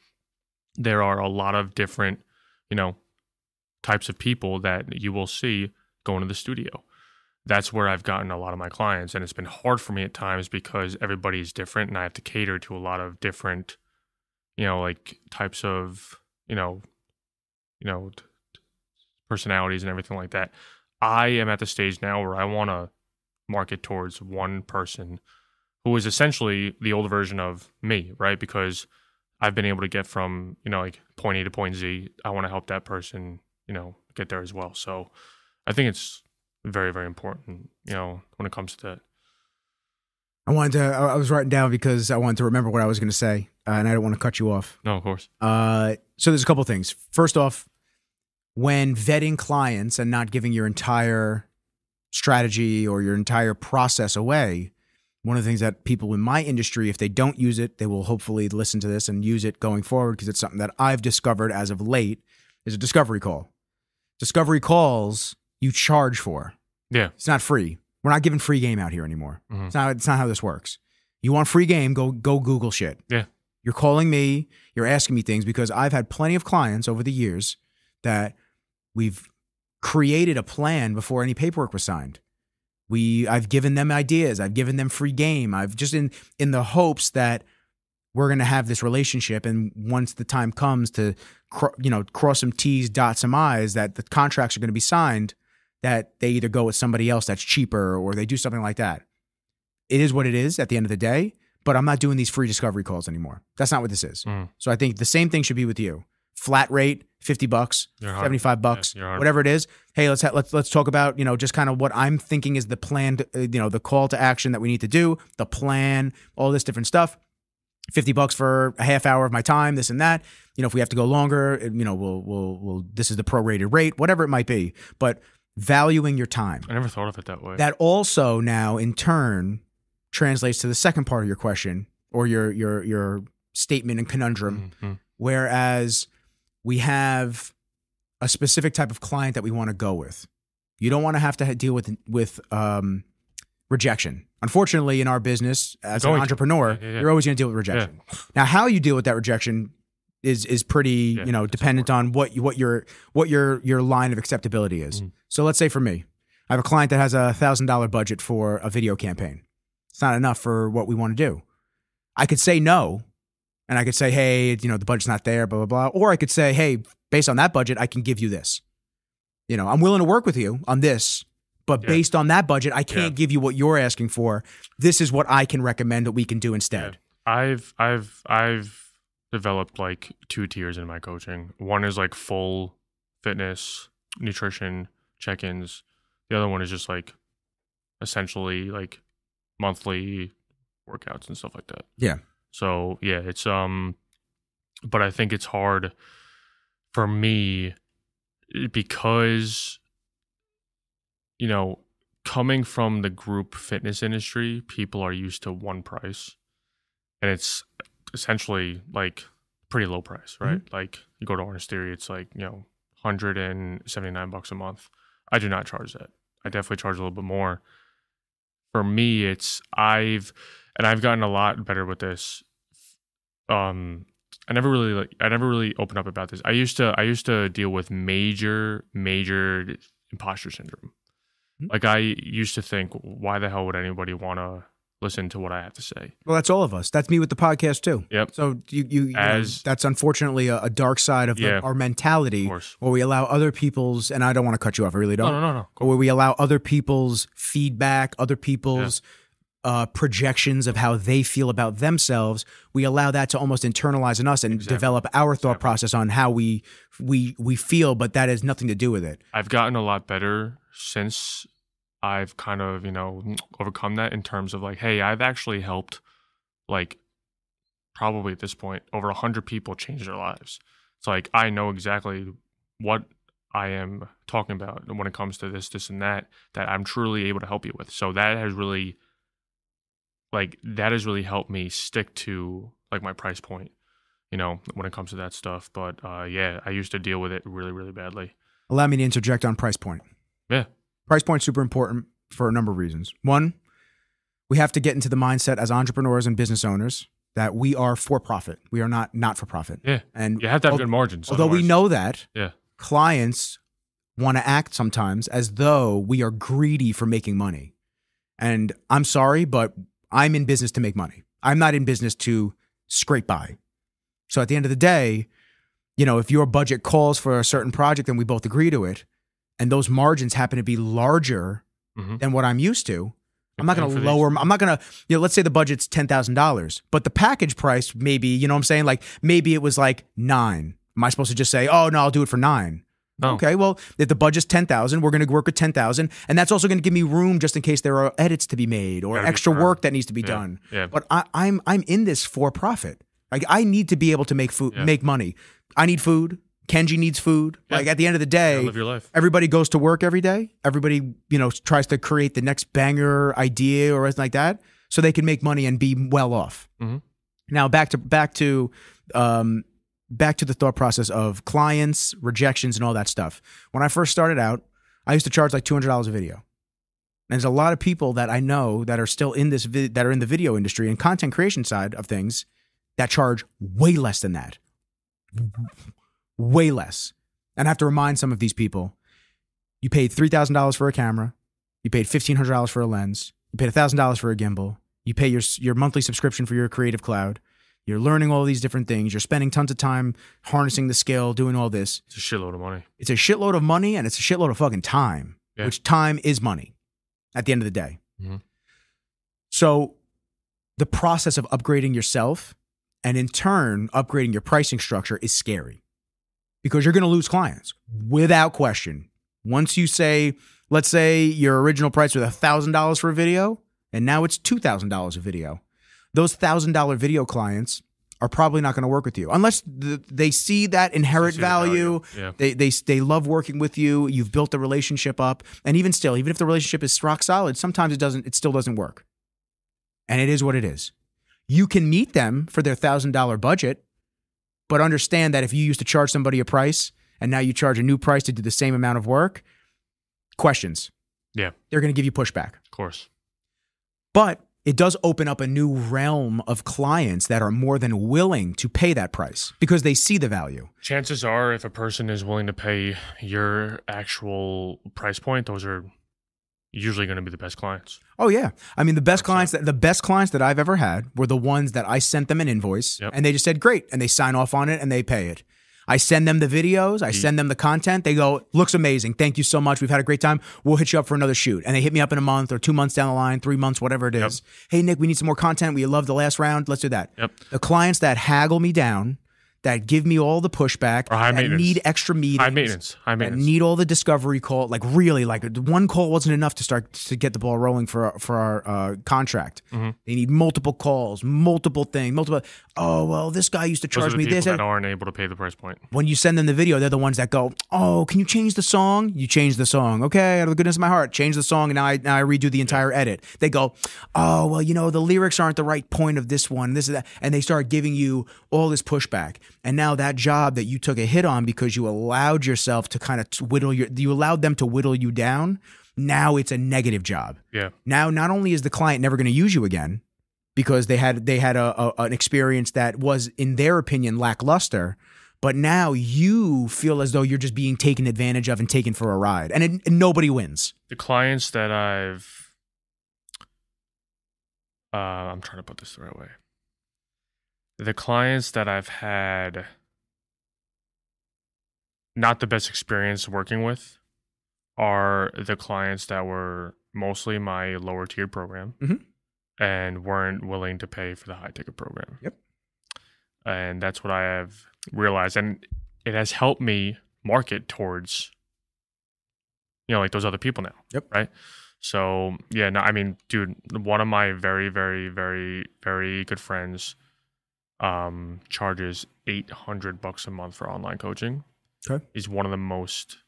there are a lot of different, types of people that you will see going to the studio. That's where I've gotten a lot of my clients, and it's been hard for me at times because everybody's different, and I have to cater to a lot of different, types of, personalities and everything like that. I am at the stage now where I want to market towards one person who is essentially the older version of me, right? Because I've been able to get from, point A to point Z. I want to help that person, get there as well. So I think it's very, very important, when it comes to that. I was writing down because I wanted to remember what I was going to say, and I don't want to cut you off. No, of course. So there's a couple things. First off, when vetting clients and not giving your entire strategy or your entire process away, one of the things that people in my industry, if they don't use it, they will hopefully listen to this and use it going forward, because it's something that I've discovered as of late, is a discovery call. Discovery calls you charge for. Yeah. It's not free. We're not giving free game out here anymore. Mm-hmm. It's not how this works. You want free game, go Google shit. Yeah. You're calling me, you're asking me things, because I've had plenty of clients over the years that we've created a plan before any paperwork was signed. I've given them ideas. I've given them free game. I've just in the hopes that we're going to have this relationship. And once the time comes to, cross some T's, dot some I's, that the contracts are going to be signed, that they either go with somebody else that's cheaper or they do something like that. It is what it is at the end of the day. but I'm not doing these free discovery calls anymore. That's not what this is. So I think the same thing should be with you. Flat rate, $50, $75, whatever it is. Hey, let's talk about, just kind of what I'm thinking is the plan, the call to action that we need to do, the plan, all this different stuff. $50 for a half hour of my time, this and that. If we have to go longer, we'll this is the prorated rate, whatever it might be. But valuing your time. I never thought of it that way. That also now in turn translates to the second part of your question or your statement and conundrum. Whereas we have a specific type of client that we want to go with. You don't want to have to deal with rejection. Unfortunately, in our business, as an entrepreneur, you're always going to deal with rejection. Now, how you deal with that rejection is pretty, dependent on what your line of acceptability is. So let's say for me, I have a client that has a $1,000 budget for a video campaign. It's not enough for what we want to do. I could say no, and I could say, hey, the budget's not there, blah, blah, blah. Or I could say, hey, based on that budget, I can give you this. I'm willing to work with you on this, but based on that budget, I can't give you what you're asking for. This is what I can recommend that we can do instead. I've developed like 2 tiers in my coaching. One is like full fitness, nutrition, check-ins. The other one is just like essentially like monthly workouts and stuff like that. Yeah. So yeah, it's but I think it's hard for me because coming from the group fitness industry, people are used to one price, and it's essentially like pretty low price, right? Like you go to Orange Theory, it's like $179 a month. I do not charge that. I definitely charge a little bit more. For me, I've gotten a lot better with this. I never really opened up about this. I used to deal with major imposter syndrome. Like I used to think, why the hell would anybody want to listen to what I have to say? Well, that's all of us. That's me with the podcast too. Yep. So that's unfortunately a dark side of our mentality, where we allow other people's, and I don't want to cut you off, I really don't. No. Or where we allow other people's feedback, other people's projections of how they feel about themselves. We allow that to almost internalize in us and develop our thought process on how we feel, but that has nothing to do with it. I've gotten a lot better since I've kind of, overcome that in terms of like, hey, I've actually helped like probably at this point over 100 people change their lives. It's like, I know exactly what I am talking about when it comes to this and that I'm truly able to help you with. So that has really helped me stick to like my price point, when it comes to that stuff. But I used to deal with it really, really badly. Allow me to interject on price point. Yeah. Price point's super important for a number of reasons. One, we have to get into the mindset as entrepreneurs and business owners that we are for profit. We are not for profit. Yeah. And you have to have good margins. Although we know that, yeah, clients want to act sometimes as though we are greedy for making money. And I'm sorry, but I'm in business to make money. I'm not in business to scrape by. So at the end of the day, if your budget calls for a certain project and we both agree to it, and those margins happen to be larger than what I'm used to, I'm not going to lower. I'm not going to, let's say the budget's $10,000, but the package price maybe, what I'm saying? Like maybe it was like $9,000. Am I supposed to just say, oh no, I'll do it for $9,000? No. Okay, well, if the budget's $10,000, we're going to work with $10,000, and that's also going to give me room just in case there are edits to be made or extra work that needs to be done. Yeah. But I'm in this for profit. Like I need to be able to make food, make money. I need food. Kenji needs food. Yeah. Like at the end of the day, live your life. Everybody goes to work every day. Everybody, tries to create the next banger idea or anything like that, so they can make money and be well off. Now back to the thought process of clients, rejections, and all that stuff. When I first started out, I used to charge like $200 a video. And there's a lot of people that I know that are still in that are in the video industry and content creation side of things that charge way less than that. Way less. And I have to remind some of these people, you paid $3,000 for a camera. You paid $1,500 for a lens. You paid $1,000 for a gimbal. You pay your monthly subscription for your Creative Cloud. You're learning all these different things. You're spending tons of time harnessing the skill, doing all this. It's a shitload of money. It's a shitload of money, and it's a shitload of fucking time, which time is money at the end of the day. So the process of upgrading yourself and in turn upgrading your pricing structure is scary because you're going to lose clients without question. Once you say, let's say your original price was $1,000 for a video and now it's $2,000 a video. Those $1,000 video clients are probably not going to work with you unless they see that inherent value. Yeah. They love working with you. You've built the relationship up. And even still, even if the relationship is rock solid, sometimes it still doesn't work. And it is what it is. You can meet them for their $1,000 budget, but understand that if you used to charge somebody a price and now you charge a new price to do the same amount of work, questions. Yeah. They're going to give you pushback. Of course. But it does open up a new realm of clients that are more than willing to pay that price because they see the value. Chances are, if a person is willing to pay your actual price point, those are usually going to be the best clients. Oh yeah, I mean the best clients that I've ever had were the ones that I sent them an invoice and they just said great, and they sign off on it and they pay it. I send them the videos, I send them the content. They go, looks amazing. Thank you so much. We've had a great time. We'll hit you up for another shoot. And they hit me up in a month or 2 months down the line, 3 months, whatever it is. Hey, Nick, we need some more content. We love the last round. Let's do that. The clients that haggle me down, that give me all the pushback, that need extra meetings, high maintenance, that need all the discovery call, like really, like one call wasn't enough to get the ball rolling for our contract. They need multiple calls, multiple things, oh, well, this guy used to charge me this. That aren't able to pay the price point. When you send them the video, they're the ones that go, oh, can you change the song? You change the song. Okay, out of the goodness of my heart, change the song, and now I redo the entire edit. They go, oh, well, the lyrics aren't the right point of this one, this is that. And they start giving you all this pushback. And now that job that you took a hit on because you allowed yourself to kind of you allowed them to whittle you down, now it's a negative job. Yeah. Now, not only is the client never going to use you again because they had an experience that was, in their opinion, lackluster, but now you feel as though you're just being taken advantage of and taken for a ride, and nobody wins. The clients that I'm trying to put this the right way. The clients that I've had not the best experience working with are the clients that were mostly my lower tiered program and weren't willing to pay for the high ticket program. And that's what I have realized. And it has helped me market towards, like those other people now. Right. So yeah, no, I mean, dude, one of my very, very, very, very good friends charges $800 a month for online coaching. Okay. He's one of the most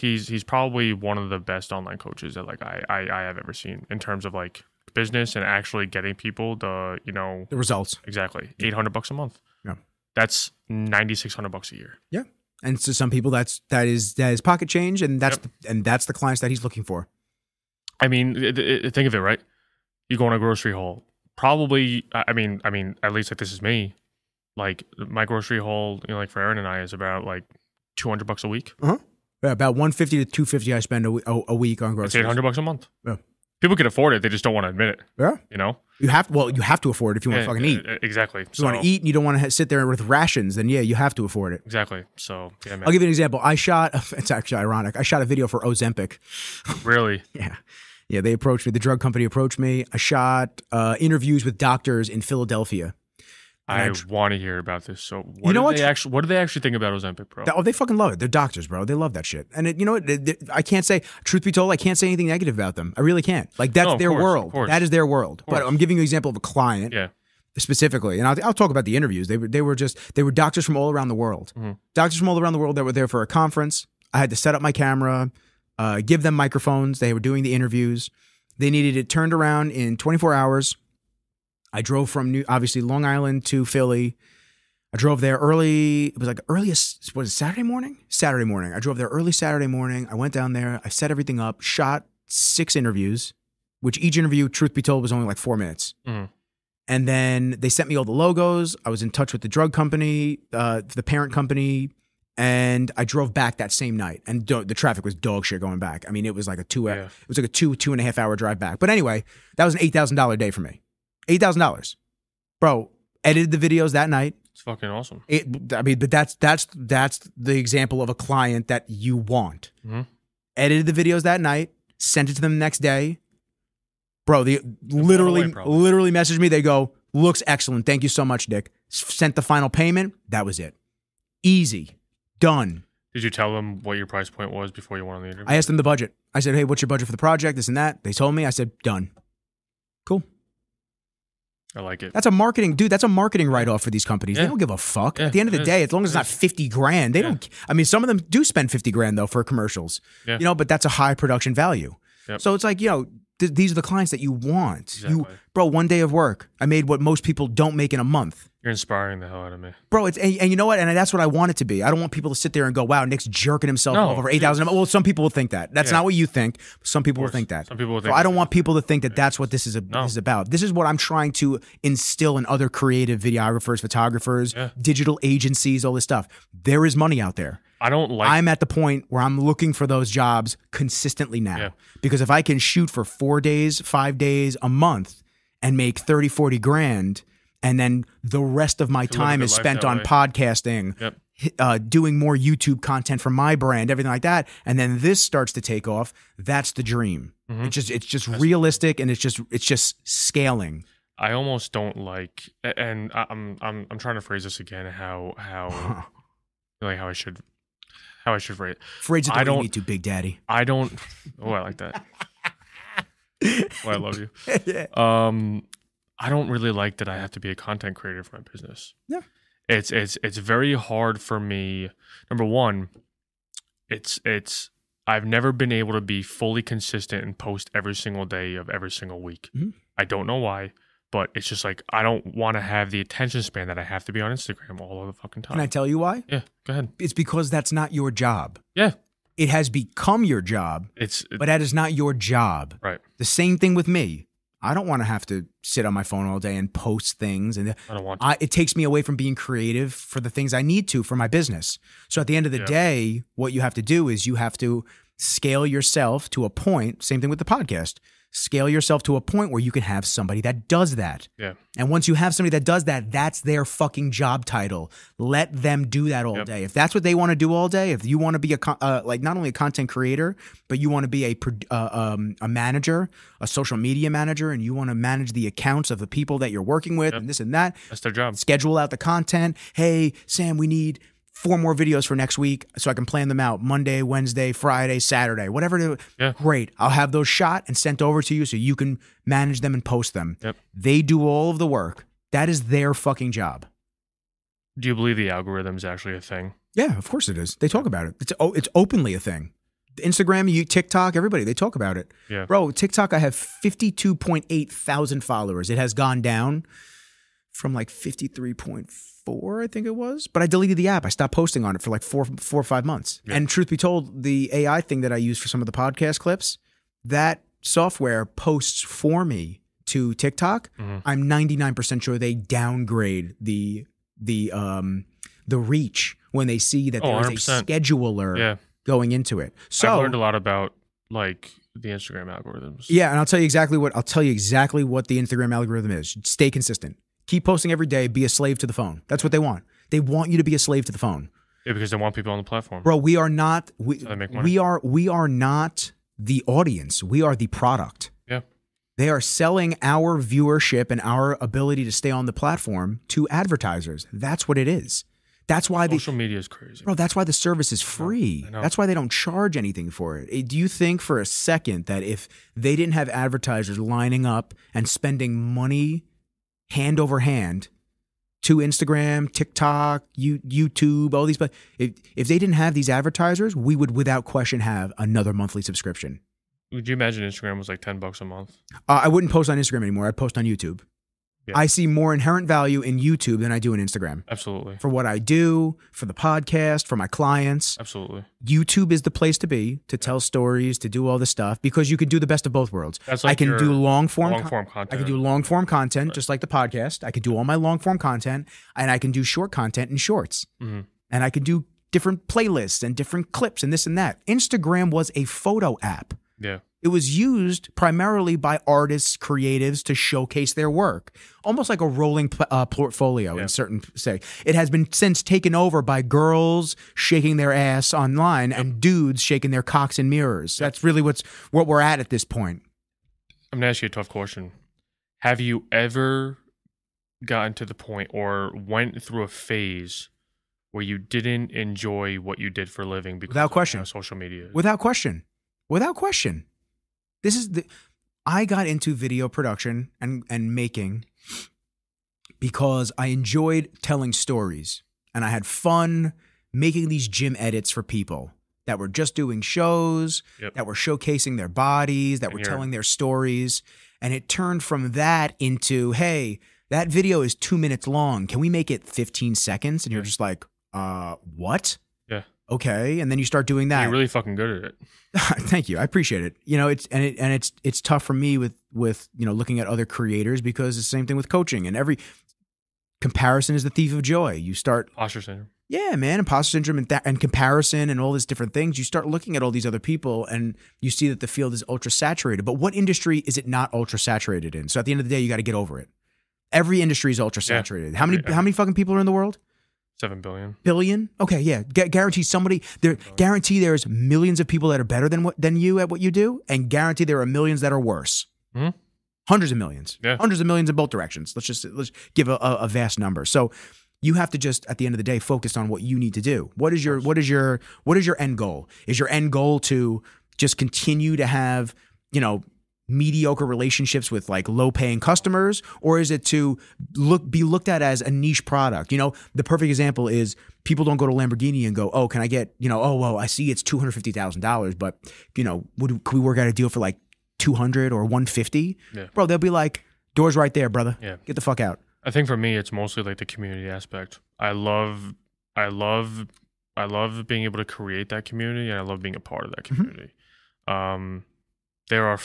he's probably one of the best online coaches that I have ever seen in terms of like business and actually getting people the results. Exactly. $800 a month. Yeah. That's $9,600 a year. Yeah. And to some people that is pocket change, and that's the clients that he's looking for. I mean, think of it, right? You go in a grocery haul. Probably, I mean, at least like this is me. Like my grocery haul, like for Aaron and I, is about like $200 a week. Yeah, about $150 to $250 I spend a week on groceries. It's $800 a month. Yeah. People can afford it; they just don't want to admit it. Yeah. You have to afford it if you want to fucking eat. Exactly. If you want to eat and you don't want to sit there with rations, then yeah, you have to afford it. Exactly. So yeah, man. I'll give you an example. It's actually ironic. I shot a video for Ozempic. Really? Yeah. Yeah, they approached me. The drug company approached me. I shot interviews with doctors in Philadelphia. I want to hear about this. So what do they actually think about Ozempic, bro? Oh, they fucking love it. They're doctors, bro. They love that shit. And I can't say, truth be told, I can't say anything negative about them. I really can't. Like that's their world. That is their world. But I'm giving you an example of a client. Yeah. Specifically, and I'll talk about the interviews. They were doctors from all around the world. Doctors from all around the world that were there for a conference. I had to set up my camera, give them microphones. They were doing the interviews. They needed it turned around in 24 hours. I drove from obviously Long Island to Philly. I drove there early. It was like earliest, was it Saturday morning? Saturday morning. I drove there early Saturday morning. I went down there. I set everything up, shot 6 interviews, which each interview, truth be told, was only like 4 minutes. And then they sent me all the logos. I was in touch with the drug company, the parent company, and I drove back that same night. And the traffic was dog shit going back. I mean, it was like a 2.5 hour drive back. But anyway, that was an $8,000 day for me. $8,000, bro. Edited the videos that night. It's fucking awesome. But that's the example of a client that you want. Edited the videos that night. Sent it to them the next day. Bro, they literally probably. messaged me. They go, looks excellent. Thank you so much, Dick. Sent the final payment. That was it. Easy. Done. Did you tell them what your price point was before you went on the interview? I asked them the budget. I said, hey, what's your budget for the project? This and that. They told me. I said, done. Cool. I like it. That's a marketing, dude. That's a marketing write-off for these companies. Yeah. They don't give a fuck. Yeah, At the end of the day, as long as it's not 50 grand, they don't. I mean, some of them do spend 50 grand though for commercials. Yeah. You know, but that's a high production value. Yep. So it's like, you know, these are the clients that you want. Exactly. Bro, 1 day of work, I made what most people don't make in a month. You're inspiring the hell out of me. Bro, it's and you know what? And that's what I want it to be. I don't want people to sit there and go, wow, Nick's jerking himself off over 8,000. Well, some people will think that. That's not what you think. Some people will think that. Some people will So think I don't want people to think that that's what this is about. This is what I'm trying to instill in other creative videographers, photographers, digital agencies, all this stuff. There is money out there. I'm at the point where I'm looking for those jobs consistently now. Yeah. Because if I can shoot for 4 days, 5 days, a month and make 30, 40 grand, and then the rest of my time is spent on podcasting, doing more YouTube content for my brand, everything like that, and then this starts to take off, that's the dream. Mm-hmm. It's just realistic, and it's just scaling. I almost don't like, and I'm trying to phrase this again how I should phrase it. Phrase it the way you need to, Big Daddy. I don't. Oh, I like that. Oh, I love you. Yeah. I don't really like that I have to be a content creator for my business. Yeah. It's very hard for me. Number one, I've never been able to be fully consistent and post every single day of every single week. Mm-hmm. I don't know why, but it's just like I don't want to have the attention span that I have to be on Instagram all of the fucking time. Can I tell you why? Yeah, go ahead. It's because that's not your job. Yeah. It has become your job, but that is not your job. Right. The same thing with me. I don't want to have to sit on my phone all day and post things. And I don't want to. It takes me away from being creative for the things I need to for my business. So at the end of the day, what you have to do is you have to scale yourself to a point. Same thing with the podcast. Scale yourself to a point where you can have somebody that does that. Yeah. And once you have somebody that does that, that's their fucking job title. Let them do that all day. If that's what they want to do all day, if you want to be like not only a content creator, but you want to be a manager, a social media manager, and you want to manage the accounts of the people that you're working with and this and that. That's their job. Schedule out the content. Hey, Sam, we need 4 more videos for next week so I can plan them out Monday, Wednesday, Friday, Saturday, whatever. Great. I'll have those shot and sent over to you so you can manage them and post them. Yep. They do all of the work. That is their fucking job. Do you believe the algorithm is actually a thing? Yeah, of course it is. They talk about it. It's openly a thing. Instagram, TikTok, everybody, they talk about it. Yeah. Bro, TikTok, I have 52.8 thousand followers. It has gone down from like 53.4, I think it was. But I deleted the app. I stopped posting on it for like four or 5 months. Yeah. And truth be told, the AI thing that I use for some of the podcast clips, that software posts for me to TikTok. Mm-hmm. I'm 99% sure they downgrade the reach when they see that there is a scheduler going into it. So I've learned a lot about like the Instagram algorithms. Yeah, and I'll tell you exactly what the Instagram algorithm is. Stay consistent. Keep posting every day. Be a slave to the phone. That's what they want. They want you to be a slave to the phone. Yeah, because they want people on the platform. Bro, we are not. We are not the audience. We are the product. Yeah. They are selling our viewership and our ability to stay on the platform to advertisers. That's what it is. That's why social media is crazy. Bro, that's why the service is free. I know. That's why they don't charge anything for it. Do you think for a second that if they didn't have advertisers lining up and spending money hand over hand to Instagram, TikTok, YouTube, all these, but if they didn't have these advertisers, we would without question have another monthly subscription. Would you imagine Instagram was like $10 a month? I wouldn't post on Instagram anymore. I'd post on YouTube. Yeah. I see more inherent value in YouTube than I do in Instagram. Absolutely. For what I do, for the podcast, for my clients. Absolutely. YouTube is the place to be, to tell stories, to do all this stuff, because you can do the best of both worlds. That's like I can do long form content. I can do long form content, just like the podcast. I can do all my long form content, and I can do short content in shorts. Mm-hmm. And I can do different playlists and different clips and this and that. Instagram was a photo app. Yeah. It was used primarily by artists, creatives to showcase their work, almost like a rolling portfolio in certain say. It has been since taken over by girls shaking their ass online and dudes shaking their cocks in mirrors. That's really what we're at this point. I'm gonna ask you a tough question. Have you ever gotten to the point or went through a phase where you didn't enjoy what you did for a living because Without question. of how social media is? Without question. Without question. I got into video production and making because I enjoyed telling stories, and I had fun making these gym edits for people that were just doing shows, that were showcasing their bodies, that were telling their stories. And it turned from that into, hey, that video is 2 minutes long. Can we make it 15 seconds? And you're just like, what? Yeah. Okay. And then you start doing that. You're really fucking good at it. Thank you. I appreciate it. You know, it's tough for me with you know, looking at other creators, because it's the same thing with coaching, and every comparison is the thief of joy. You start Imposter syndrome. Yeah, man, imposter syndrome and comparison and all these different things. You start looking at all these other people and you see that the field is ultra saturated. But what industry is it not ultra saturated in? So at the end of the day, you got to get over it. Every industry is ultra saturated. How many fucking people are in the world? 7 billion. Billion? Okay, yeah. Guarantee there's millions of people that are better than you at what you do, and guarantee there are millions that are worse. Mm-hmm. Hundreds of millions. Yeah. Hundreds of millions in both directions. Let's give a vast number. So you have to just, at the end of the day, focus on what you need to do. What is your end goal? Is your end goal to just continue to have, you know, mediocre relationships with like low paying customers, or is it to be looked at as a niche product? You know, the perfect example is people don't go to Lamborghini and go, oh, can I get, you know, oh, well, I see it's $250,000, but you know, could we work out a deal for like 200 or 150? Yeah. Bro, they'll be like, door's right there, brother. Yeah. Get the fuck out. I think for me, it's mostly like the community aspect. I love being able to create that community, and I love being a part of that community. Mm-hmm. There are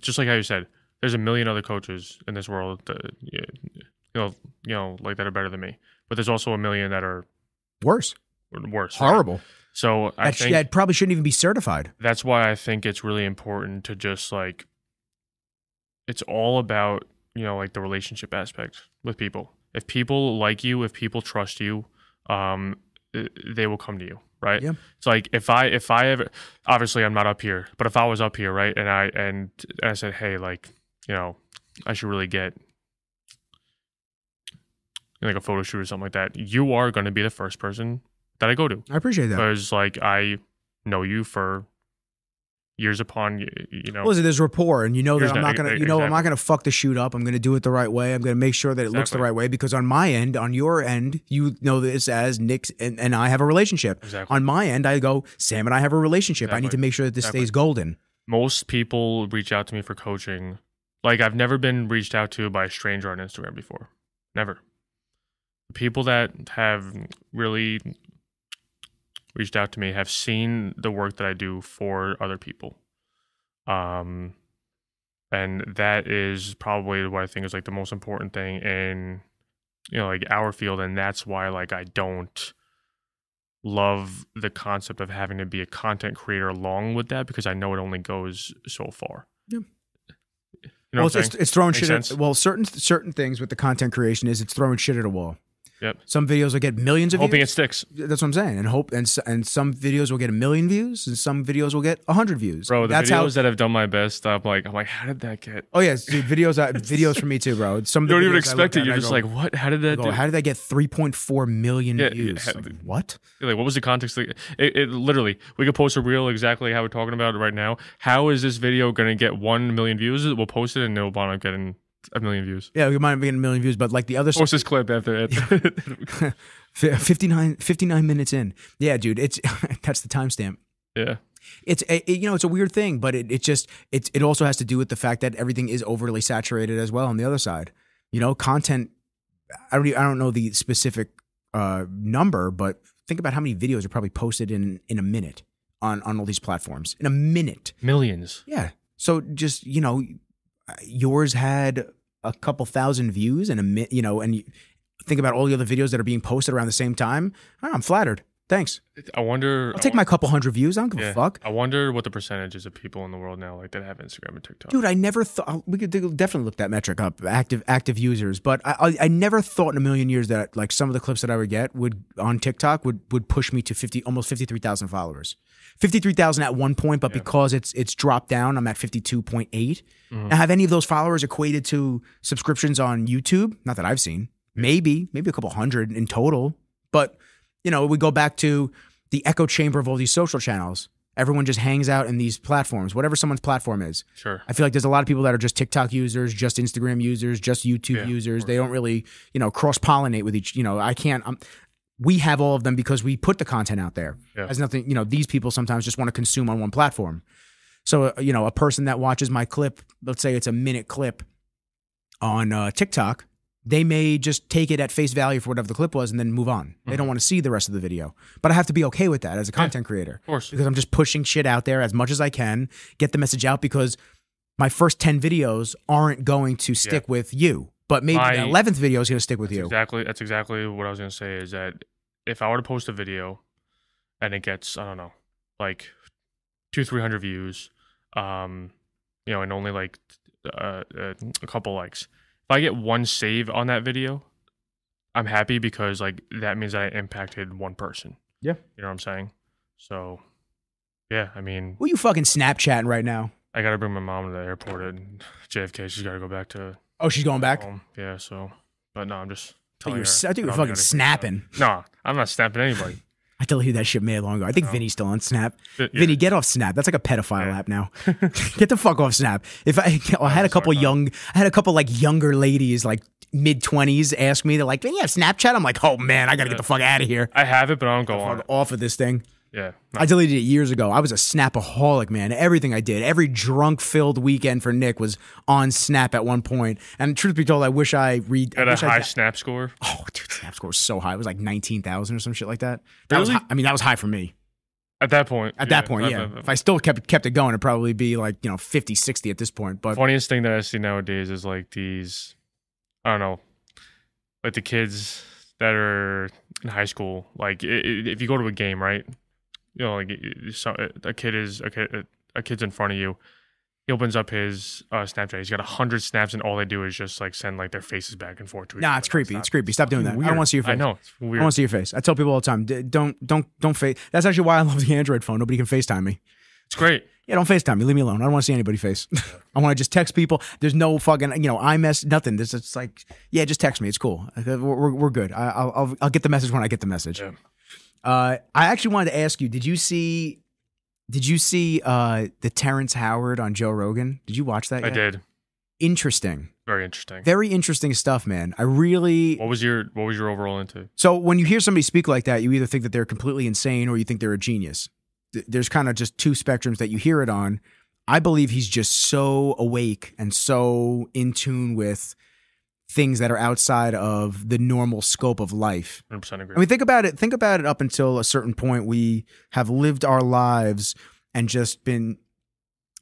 just like how you said, there's a million other coaches in this world that, you know, like that are better than me, but there's also a million that are worse, horrible. Right? So I think that probably shouldn't even be certified. That's why I think it's really important to just like, it's all about, you know, like the relationship aspect with people. If people like you, if people trust you, they will come to you, right? Yeah. It's like if I ever, obviously I'm not up here, but if I was up here, right, and I said, hey, like, you know, I should really get like a photo shoot or something like that, you are going to be the first person that I go to. I appreciate that. Because like I know you for years upon, you know. Well, there's rapport, and you know that I'm not gonna, I'm not gonna fuck the shoot up. I'm gonna do it the right way. I'm gonna make sure that it looks the right way, because on my end, on your end, you know this as Nick and I have a relationship. Exactly. On my end, I go, Sam and I have a relationship. I need to make sure that this stays golden. Most people reach out to me for coaching. Like I've never been reached out to by a stranger on Instagram before. Never. People that have really reached out to me have seen the work that I do for other people. And that is probably what I think is like the most important thing in, you know, like our field. And that's why like I don't love the concept of having to be a content creator along with that, because I know it only goes so far. Yeah. You know well, it's throwing shit at, well, certain things with the content creation is it's throwing shit at a wall. Yep. Some videos will get millions of hoping views. It sticks. That's what I'm saying. And some videos will get 1 million views, and some videos will get 100 views. Bro, the videos that have done my best, I'm like, how did that get? Oh yes, dude, videos for me too, bro. Some you don't even expect it. You're just like, what? How did that do? How did that get 3.4 million views? Like, what? You're like, what was the context? It literally, we could post a reel exactly how we're talking about it right now. How is this video going to get 1 million views? We'll post it and it'll wind up getting 1 million views. Yeah, we might be getting 1 million views, but like the other post this clip after 59 minutes in. Yeah, dude, it's that's the timestamp. Yeah. It's it's a weird thing, but it also has to do with the fact that everything is overly saturated as well on the other side. You know, content, I don't know the specific number, but think about how many videos are probably posted in a minute on all these platforms. In a minute. Millions. Yeah. So just, you know, yours had a couple thousand views and and you think about all the other videos that are being posted around the same time. I'm flattered. Thanks. I wonder. I'll take my couple hundred views. I don't give a fuck. I wonder what the percentage is of people in the world now like that have Instagram and TikTok. Dude, I never thought we could definitely look that metric up. Active users, but I never thought in a million years that like some of the clips that I would get on TikTok would push me to almost 53,000 followers. 53,000 at one point, but because it's dropped down, I'm at 52.8. Mm-hmm. Have any of those followers equated to subscriptions on YouTube? Not that I've seen. Maybe a couple hundred in total. But, we go back to the echo chamber of all these social channels. Everyone just hangs out in these platforms, whatever someone's platform is. Sure. I feel like there's a lot of people that are just TikTok users, just Instagram users, just YouTube users. They don't really, cross-pollinate with each, we have all of them because we put the content out there. Yeah. As nothing, these people sometimes just want to consume on one platform. So, a person that watches my clip, let's say it's a minute clip on TikTok, they may just take it at face value for whatever the clip was and then move on. They don't want to see the rest of the video. But I have to be okay with that as a content creator. Of course. Because I'm just pushing shit out there as much as I can, get the message out, because my first 10 videos aren't going to stick with you. But maybe the 11th video is going to stick with you. That's exactly what I was going to say, is that if I were to post a video and it gets, I don't know, like 200-300 views, and only like a couple likes. If I get one save on that video, I'm happy, because like that means that I impacted one person. Yeah. You know what I'm saying? So, yeah, I mean. Who are you fucking Snapchatting right now? I got to bring my mom to the airport at JFK. She's got to go back to. Oh, she's going back? Home. Yeah, so. But no, I'm just. I think you were fucking snapping. No, I'm not snapping anybody. I deleted that shit mad long ago. I think Vinny's still on Snap. Vinny, get off Snap. That's like a pedophile app now. Get the fuck off Snap. I had a couple like younger ladies, like mid-20s, ask me, they're like, "Vinny, you have Snapchat?" I'm like, "Oh man, I gotta get the fuck out of here." I have it, but I don't go on. Off of this thing. Yeah. No. I deleted it years ago. I was a Snapaholic, man. Everything I did, every drunk-filled weekend for Nick was on Snap at one point. And truth be told, I wish I had a high Snap score. Oh, dude, Snap score was so high. It was like 19,000 or some shit like that. Really? That was high for me. At that point. Yeah. If I still kept it going, it'd probably be like, 50, 60 at this point. But funniest thing that I see nowadays is like these, I don't know, like the kids that are in high school. Like if you go to a game, right? Like a kid's in front of you. He opens up his Snapchat. He's got 100 snaps, and all they do is just like send like their faces back and forth to each other. Nah, it's creepy. It's creepy. Stop doing that. Weird. I don't want to see your face. I know, it's weird. I want to see your face. I tell people all the time, don't face. That's actually why I love the Android phone. Nobody can FaceTime me. It's great. Yeah, don't FaceTime me. Leave me alone. I don't want to see anybody's face. I want to just text people. There's no fucking, iMess, nothing. It's like, yeah, just text me. It's cool. We're good. I'll get the message when I get the message. Yeah. I actually wanted to ask you, did you see the Terrence Howard on Joe Rogan? Did you watch that yet? I did. Interesting. Very interesting. Very interesting stuff, man. I really. What was your overall into? So when you hear somebody speak like that, you either think that they're completely insane or you think they're a genius. There's kind of just two spectrums that you hear it on. I believe he's just so awake and so in tune with things that are outside of the normal scope of life. 100% agree. I mean, think about it up until a certain point. We have lived our lives and just been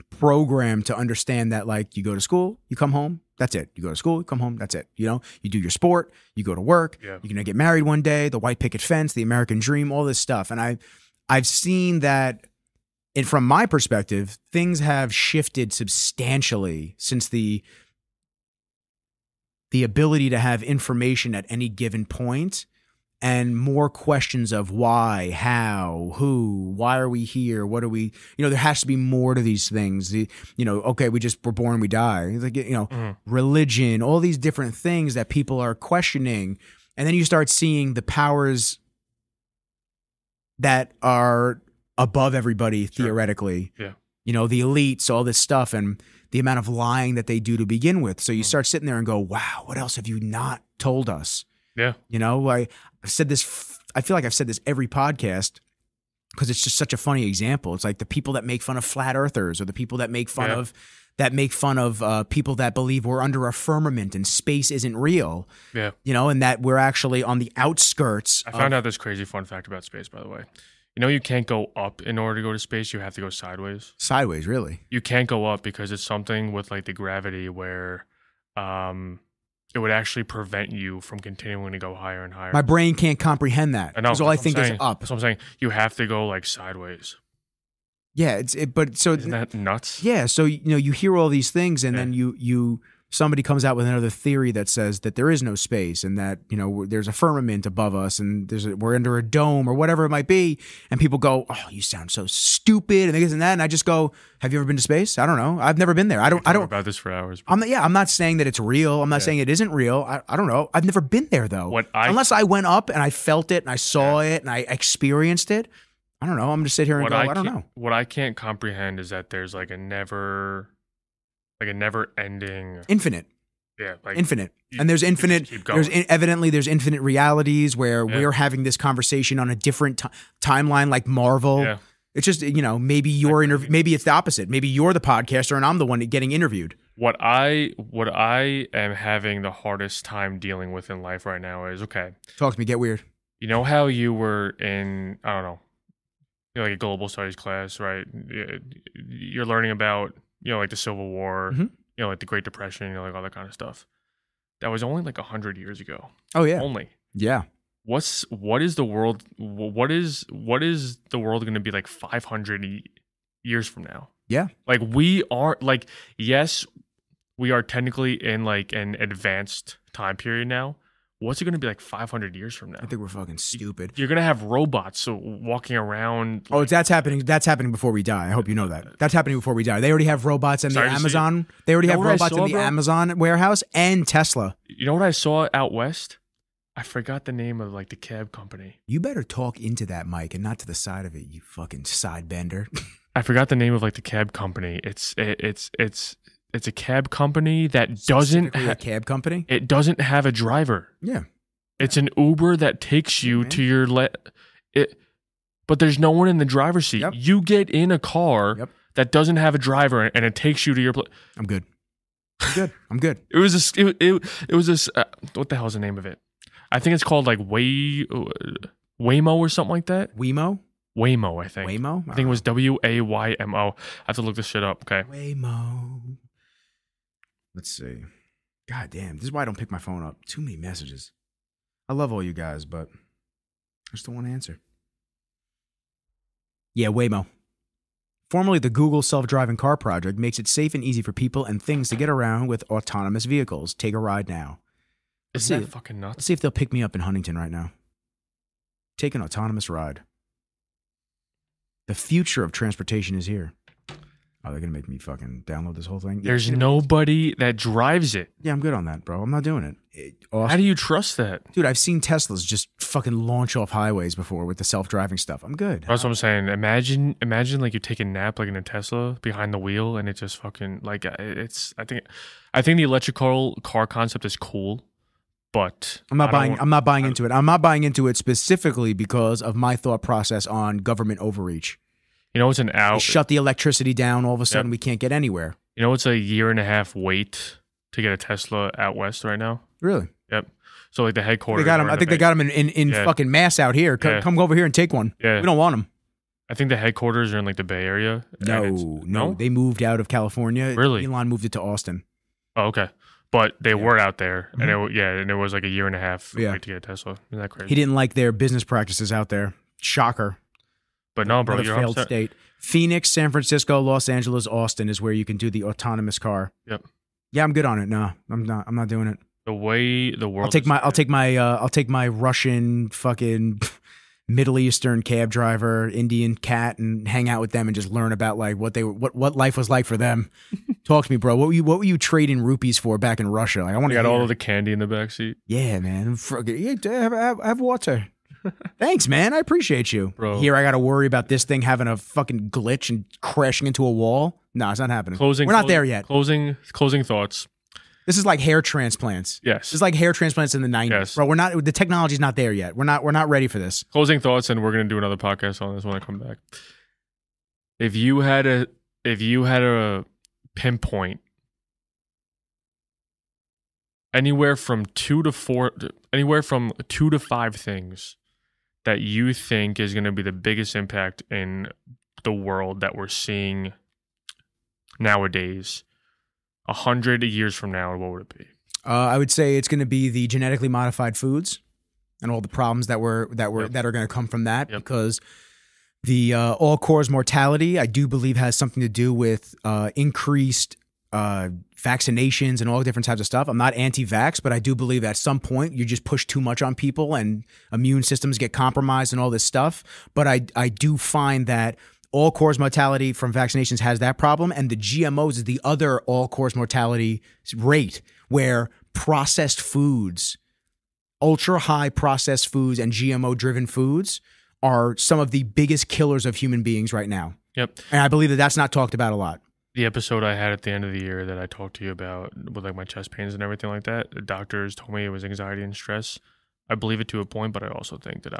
programmed to understand that, like, you go to school, you come home, that's it. You go to school, you come home, that's it. You do your sport, you go to work, you're going to get married one day, the white picket fence, the American dream, all this stuff. And I've seen that, and from my perspective, things have shifted substantially since the ability to have information at any given point, and more questions of why, how, who, why are we here? What are we, there has to be more to these things. Okay, we're born, we die. Like, religion, all these different things that people are questioning. And then you start seeing the powers that are above everybody, theoretically. Yeah. The elites, all this stuff, and the amount of lying that they do to begin with. So you start sitting there and go, wow, what else have you not told us? Yeah. I've said this, I feel like I've said this every podcast because it's just such a funny example. It's like the people that make fun of flat earthers, or the people that make fun of people that believe we're under a firmament and space isn't real. Yeah. And that we're actually on the outskirts. I found out this crazy fun fact about space, by the way. You can't go up in order to go to space. You have to go sideways. Sideways, really? You can't go up because it's something with like the gravity where it would actually prevent you from continuing to go higher and higher. My brain can't comprehend that. I know. Because all I think is up. That's what I'm saying. You have to go like sideways. Yeah, but so isn't that nuts? Yeah, so you hear all these things, and then somebody comes out with another theory that says that there is no space, and that there's a firmament above us, and we're under a dome or whatever it might be, and people go, "Oh, you sound so stupid," and this and that, and I just go, "Have you ever been to space? I don't know. I've never been there. I don't about this for hours. I'm not saying that it's real. I'm not saying it isn't real. I don't know. I've never been there though. Unless I went up and I felt it and I saw it and I experienced it. I don't know. I'm going to sit here and go, I don't know. What I can't comprehend is that there's like a never ending. Infinite. Yeah. Like infinite. And there's infinite. Evidently there's infinite realities where we're having this conversation on a different timeline like Marvel. Yeah. It's just, maybe maybe it's the opposite. Maybe you're the podcaster and I'm the one getting interviewed. What I am having the hardest time dealing with in life right now is, okay. Talk to me. Get weird. You know how you were in, I don't know, like a global studies class, right? You're learning about, like the Civil War, like the Great Depression, like all that kind of stuff. That was only like 100 years ago. Oh yeah. Only. Yeah. What is the world the world going to be like 500 years from now? Yeah. Like we are like, yes, we are technically in like an advanced time period now. What's it going to be like 500 years from now? I think we're fucking stupid. You're going to have robots walking around. Like, that's happening. That's happening before we die. I hope you know that. That's happening before we die. They already have robots in the Amazon. They already have robots in the Amazon warehouse and Tesla. You know what I saw out west? I forgot the name of like the cab company. You better talk into that mic and not to the side of it, you fucking side bender. I forgot the name of like the cab company. It's a cab company that doesn't a cab company. It doesn't have a driver. Yeah, it's an Uber that takes you to your but there's no one in the driver's seat. Yep. You get in a car that doesn't have a driver and it takes you to your place. I'm good. It was this. What the hell is the name of it? I think it's called like Waymo or something like that. Waymo, I think. Waymo. I think it was Waymo. I have to look this shit up. Okay. Waymo. Let's see. God damn. This is why I don't pick my phone up. Too many messages. I love all you guys, but I just don't want to answer. Yeah, Waymo. Formerly the Google self-driving car project, makes it safe and easy for people and things to get around with autonomous vehicles. Take a ride now. Isn't that fucking nuts? Let's see if they'll pick me up in Huntington right now. Take an autonomous ride. The future of transportation is here. Oh, they're going to make me fucking download this whole thing? There's nobody that drives it. Yeah, I'm good on that, bro. I'm not doing it. How do you trust that? Dude, I've seen Teslas just fucking launch off highways before with the self-driving stuff. I'm good. That's what I'm saying. Imagine like you take a nap like in a Tesla behind the wheel and it just fucking like it's. I think the electrical car concept is cool, but I'm not buying into it. I'm not buying into it specifically because of my thought process on government overreach. You know, it's an hour. They shut the electricity down. All of a sudden, we can't get anywhere. You know, it's a 1.5 year wait to get a Tesla out west right now. Really? Yep. So like the headquarters. They got them. I think they got them in fucking mass out here. Come over here and take one. Yeah. We don't want them. I think the headquarters are in like the Bay Area. No. They moved out of California. Really? Elon moved it to Austin. Oh, okay. But they were out there, and it was like a 1.5 year wait to get a Tesla. Isn't that crazy? He didn't like their business practices out there. Shocker. But no, bro, you're failed state. Phoenix, San Francisco, Los Angeles, Austin is where you can do the autonomous car. Yep. Yeah, I'm good on it. No, I'm not. I'm not doing it. The way the world. I'll take my Russian fucking Middle Eastern cab driver, Indian cat, and hang out with them and just learn about like what life was like for them. Talk to me, bro. What were you trading rupees for back in Russia? Like, I want to. Got all of the candy in the backseat. Yeah, man. Have water. Thanks, man. I appreciate you. Bro. Here, I got to worry about this thing having a fucking glitch and crashing into a wall. No, it's not happening. We're not there yet. Closing thoughts. This is like hair transplants. Yes. This is like hair transplants in the 90s. Yes. Bro, the technology's not there yet. We're not ready for this. Closing thoughts, and we're going to do another podcast on this when I come back. If you had a pinpoint anywhere from 2 to 5 things that you think is going to be the biggest impact in the world that we're seeing nowadays, 100 years from now, what would it be? I would say it's going to be the genetically modified foods and all the problems that are going to come from that, because the all-cause mortality, I do believe, has something to do with increased vaccinations and all different types of stuff. I'm not anti-vax, but I do believe at some point you just push too much on people and immune systems get compromised and all this stuff. But I do find that all-cause mortality from vaccinations has that problem, and the GMOs is the other all-cause mortality rate, where processed foods, ultra-high processed foods and GMO-driven foods are some of the biggest killers of human beings right now. Yep. And I believe that that's not talked about a lot. The episode I had at the end of the year that I talked to you about with like my chest pains and everything like that, the doctors told me it was anxiety and stress. I believe it to a point, but I also think that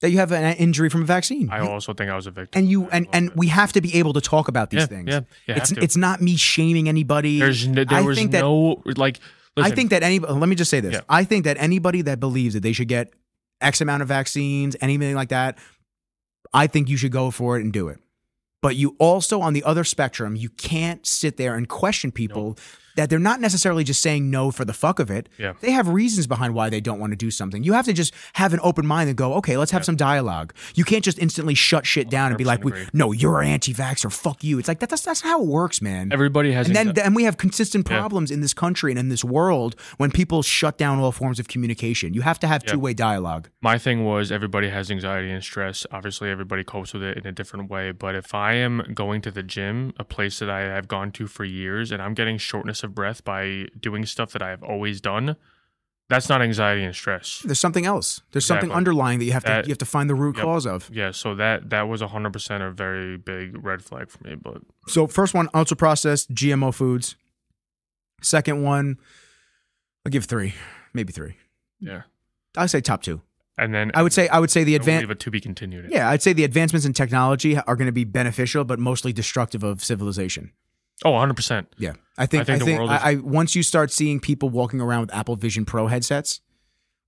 that you have an injury from a vaccine. I also think I was a victim. And we have to be able to talk about these things. Yeah, it's not me shaming anybody. Listen, I think that let me just say this. Yeah. I think that anybody that believes that they should get X amount of vaccines, anything like that, I think you should go for it and do it. But you also, on the other spectrum, you can't sit there and question people that they're not necessarily just saying no for the fuck of it. Yeah. They have reasons behind why they don't want to do something. You have to just have an open mind and go, okay, let's have some dialogue. You can't just instantly shut shit down and be like, no, you're an anti-vaxxer, fuck you. It's like, that's how it works, man. Everybody has... And we have consistent problems in this country and in this world when people shut down all forms of communication. You have to have two-way dialogue. My thing was, everybody has anxiety and stress. Obviously, everybody copes with it in a different way. But if I am going to the gym, a place that I have gone to for years, and I'm getting shortness of breath by doing stuff that I have always done, that's not anxiety and stress. There's something else. There's something underlying that you have to find the root cause of. Yeah, so that was 100% a very big red flag for me. But so first one, ultra processed GMO foods. Second one, I'll give 3, maybe 3. Yeah, I'd say top 2. And then I would say the advance to be continued. Yeah, I'd say the advancements in technology are going to be beneficial, but mostly destructive of civilization. Oh, 100%. Yeah. I think the world once you start seeing people walking around with Apple Vision Pro headsets,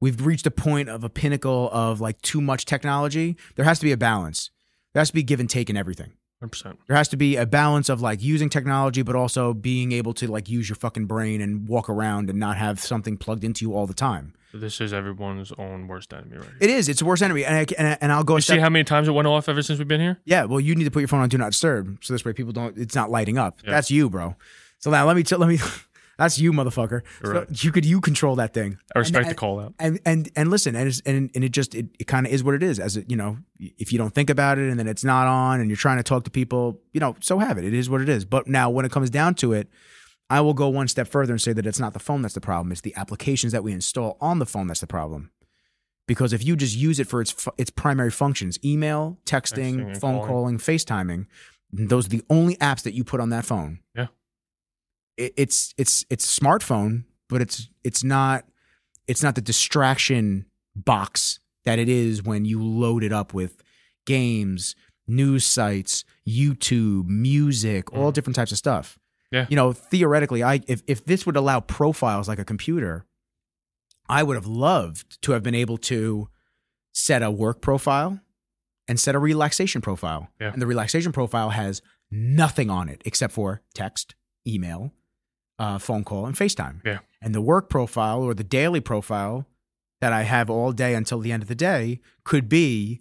we've reached a point of a pinnacle of like too much technology. There has to be a balance. There has to be give and take in everything. 100%. There has to be a balance of like using technology, but also being able to like use your fucking brain and walk around and not have something plugged into you all the time. So this is everyone's own worst enemy, right? It is. It's the worst enemy. And I'll go. You see how many times it went off ever since we've been here? Yeah. Well, you need to put your phone on Do Not Disturb, so this way people don't. It's not lighting up. Yeah. That's you, bro. So now let me. That's you, motherfucker. Right. So you control that thing. I respect the call out. And listen, it kind of is what it is. As it, if you don't think about it and then it's not on and you're trying to talk to people, so have it. It is what it is. But now when it comes down to it, I will go one step further and say that it's not the phone that's the problem. It's the applications that we install on the phone that's the problem. Because if you just use it for its primary functions, email, texting phone calling, FaceTiming, those are the only apps that you put on that phone. Yeah. It's a smartphone, but it's not the distraction box that it is when you load it up with games, news sites, YouTube, music, all different types of stuff. Yeah. Theoretically, if this would allow profiles like a computer, I would have loved to have been able to set a work profile and set a relaxation profile. Yeah. And the relaxation profile has nothing on it except for text, email, phone call, and FaceTime. Yeah. And the work profile or the daily profile that I have all day until the end of the day could be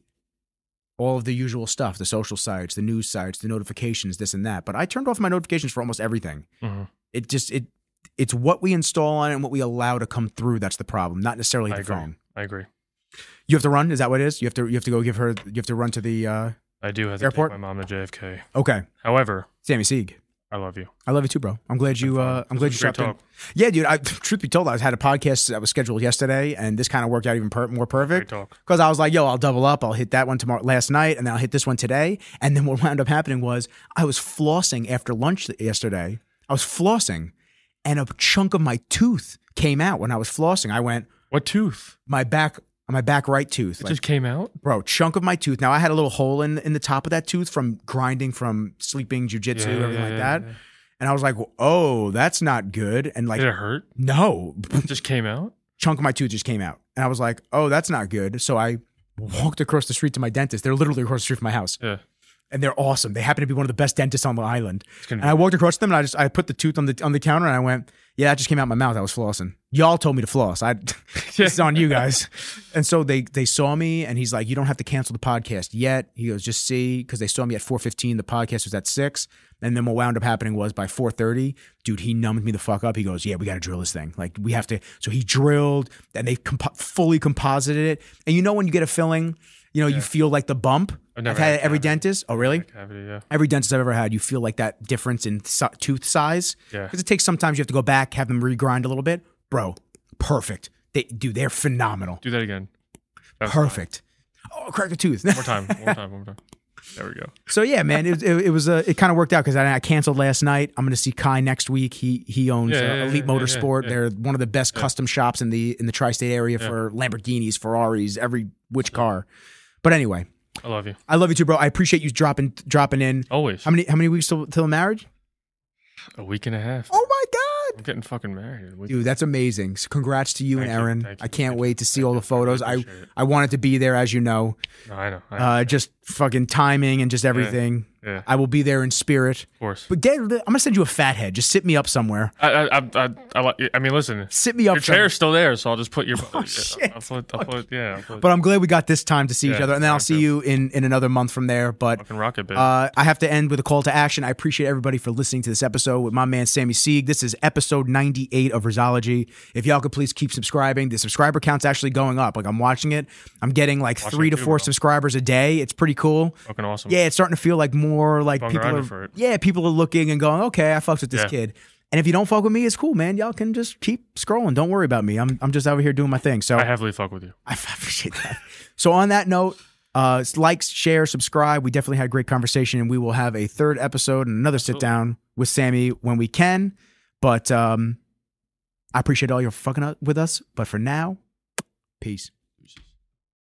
all of the usual stuff, the social sites, the news sites, the notifications, this and that. But I turned off my notifications for almost everything. Mm-hmm. It's what we install on it and what we allow to come through that's the problem, not necessarily the phone. I agree. You have to run? Is that what it is? You have to go give her, you have to run to the I do have to airport? take my mom to JFK. Okay. However, Sammy Siegel, I love you. I love you too, bro. I'm glad you stopped in. Talk. Yeah, dude. Truth be told, I had a podcast that was scheduled yesterday, and this kind of worked out even more perfect. Because I was like, yo, I'll double up. I'll hit that one last night, and then I'll hit this one today. And then what wound up happening was I was flossing after lunch yesterday. I was flossing, and a chunk of my tooth came out when I was flossing. I went, what tooth? My back right tooth. It just came out? Bro, chunk of my tooth. Now, I had a little hole in the top of that tooth from grinding, from sleeping, jujitsu, everything like that. Yeah. And I was like, oh, that's not good. And like, did it hurt? No. It just came out? Chunk of my tooth just came out. And I was like, oh, that's not good. So I walked across the street to my dentist. They're literally across the street from my house. Yeah. and they're awesome. They happen to be one of the best dentists on the island. And be I walked across to them, and I put the tooth on the counter, and I went, "Yeah, that just came out my mouth. I was flossing. Y'all told me to floss. It's on you guys." And so they saw me, and he's like, "You don't have to cancel the podcast yet." He goes, "Just see," because they saw me at 4:15. The podcast was at 6, and then what wound up happening was by 4:30, dude, he numbed me the fuck up. He goes, "Yeah, we got to drill this thing. Like we have to." So he drilled, and they fully composited it. And you know when you get a filling, you feel like the bump. I've had every dentist. Oh, really? Cavity, yeah. Every dentist I've ever had, you feel like that difference in tooth size. Yeah. Because it takes sometimes you have to go back, have them regrind a little bit. Bro, perfect. They're phenomenal. Do that again. That's perfect. Fine. Oh, crack the tooth. One more time. There we go. So yeah, man, it kind of worked out because I canceled last night. I'm going to see Kai next week. He owns Elite Motorsport. They're one of the best custom shops in the tri-state area for Lamborghinis, Ferraris, every which car. But anyway. I love you. I love you too, bro. I appreciate you dropping in. Always. How many weeks till marriage? A week and a half. Oh my God. I'm getting fucking married. Dude, that's amazing. So congrats to you and Erin. Thank you. I can't wait to see all the photos. I wanted to be there, as you know. No, I know. Just fucking timing and just everything. Yeah. I will be there in spirit. Of course. But I'm gonna send you a fat head. Just sit me up somewhere. I mean, listen. Sit me up. Your chair's still there, so I'll just put your. Oh, shit. I'll put. But I'm glad we got this time to see each other, and then I'll see you in another month from there. But fucking rocket, baby. I have to end with a call to action. I appreciate everybody for listening to this episode with my man Sammy Siegel. This is episode 98 of Resurgence. If y'all could please keep subscribing. The subscriber count's actually going up. Like I'm watching it. I'm getting like 3 to 4 subscribers a day. It's pretty cool. Fucking awesome. Yeah, it's starting to feel like more like people are looking and going, okay, I fucked with this kid. And if you don't fuck with me, it's cool, man. Y'all can just keep scrolling. Don't worry about me. I'm just over here doing my thing. So I heavily fuck with you. I appreciate that. So on that note, like, share, subscribe. We definitely had a great conversation, and we will have a third episode and another sit down with Sammy when we can. But I appreciate all your fucking with us. But for now, peace.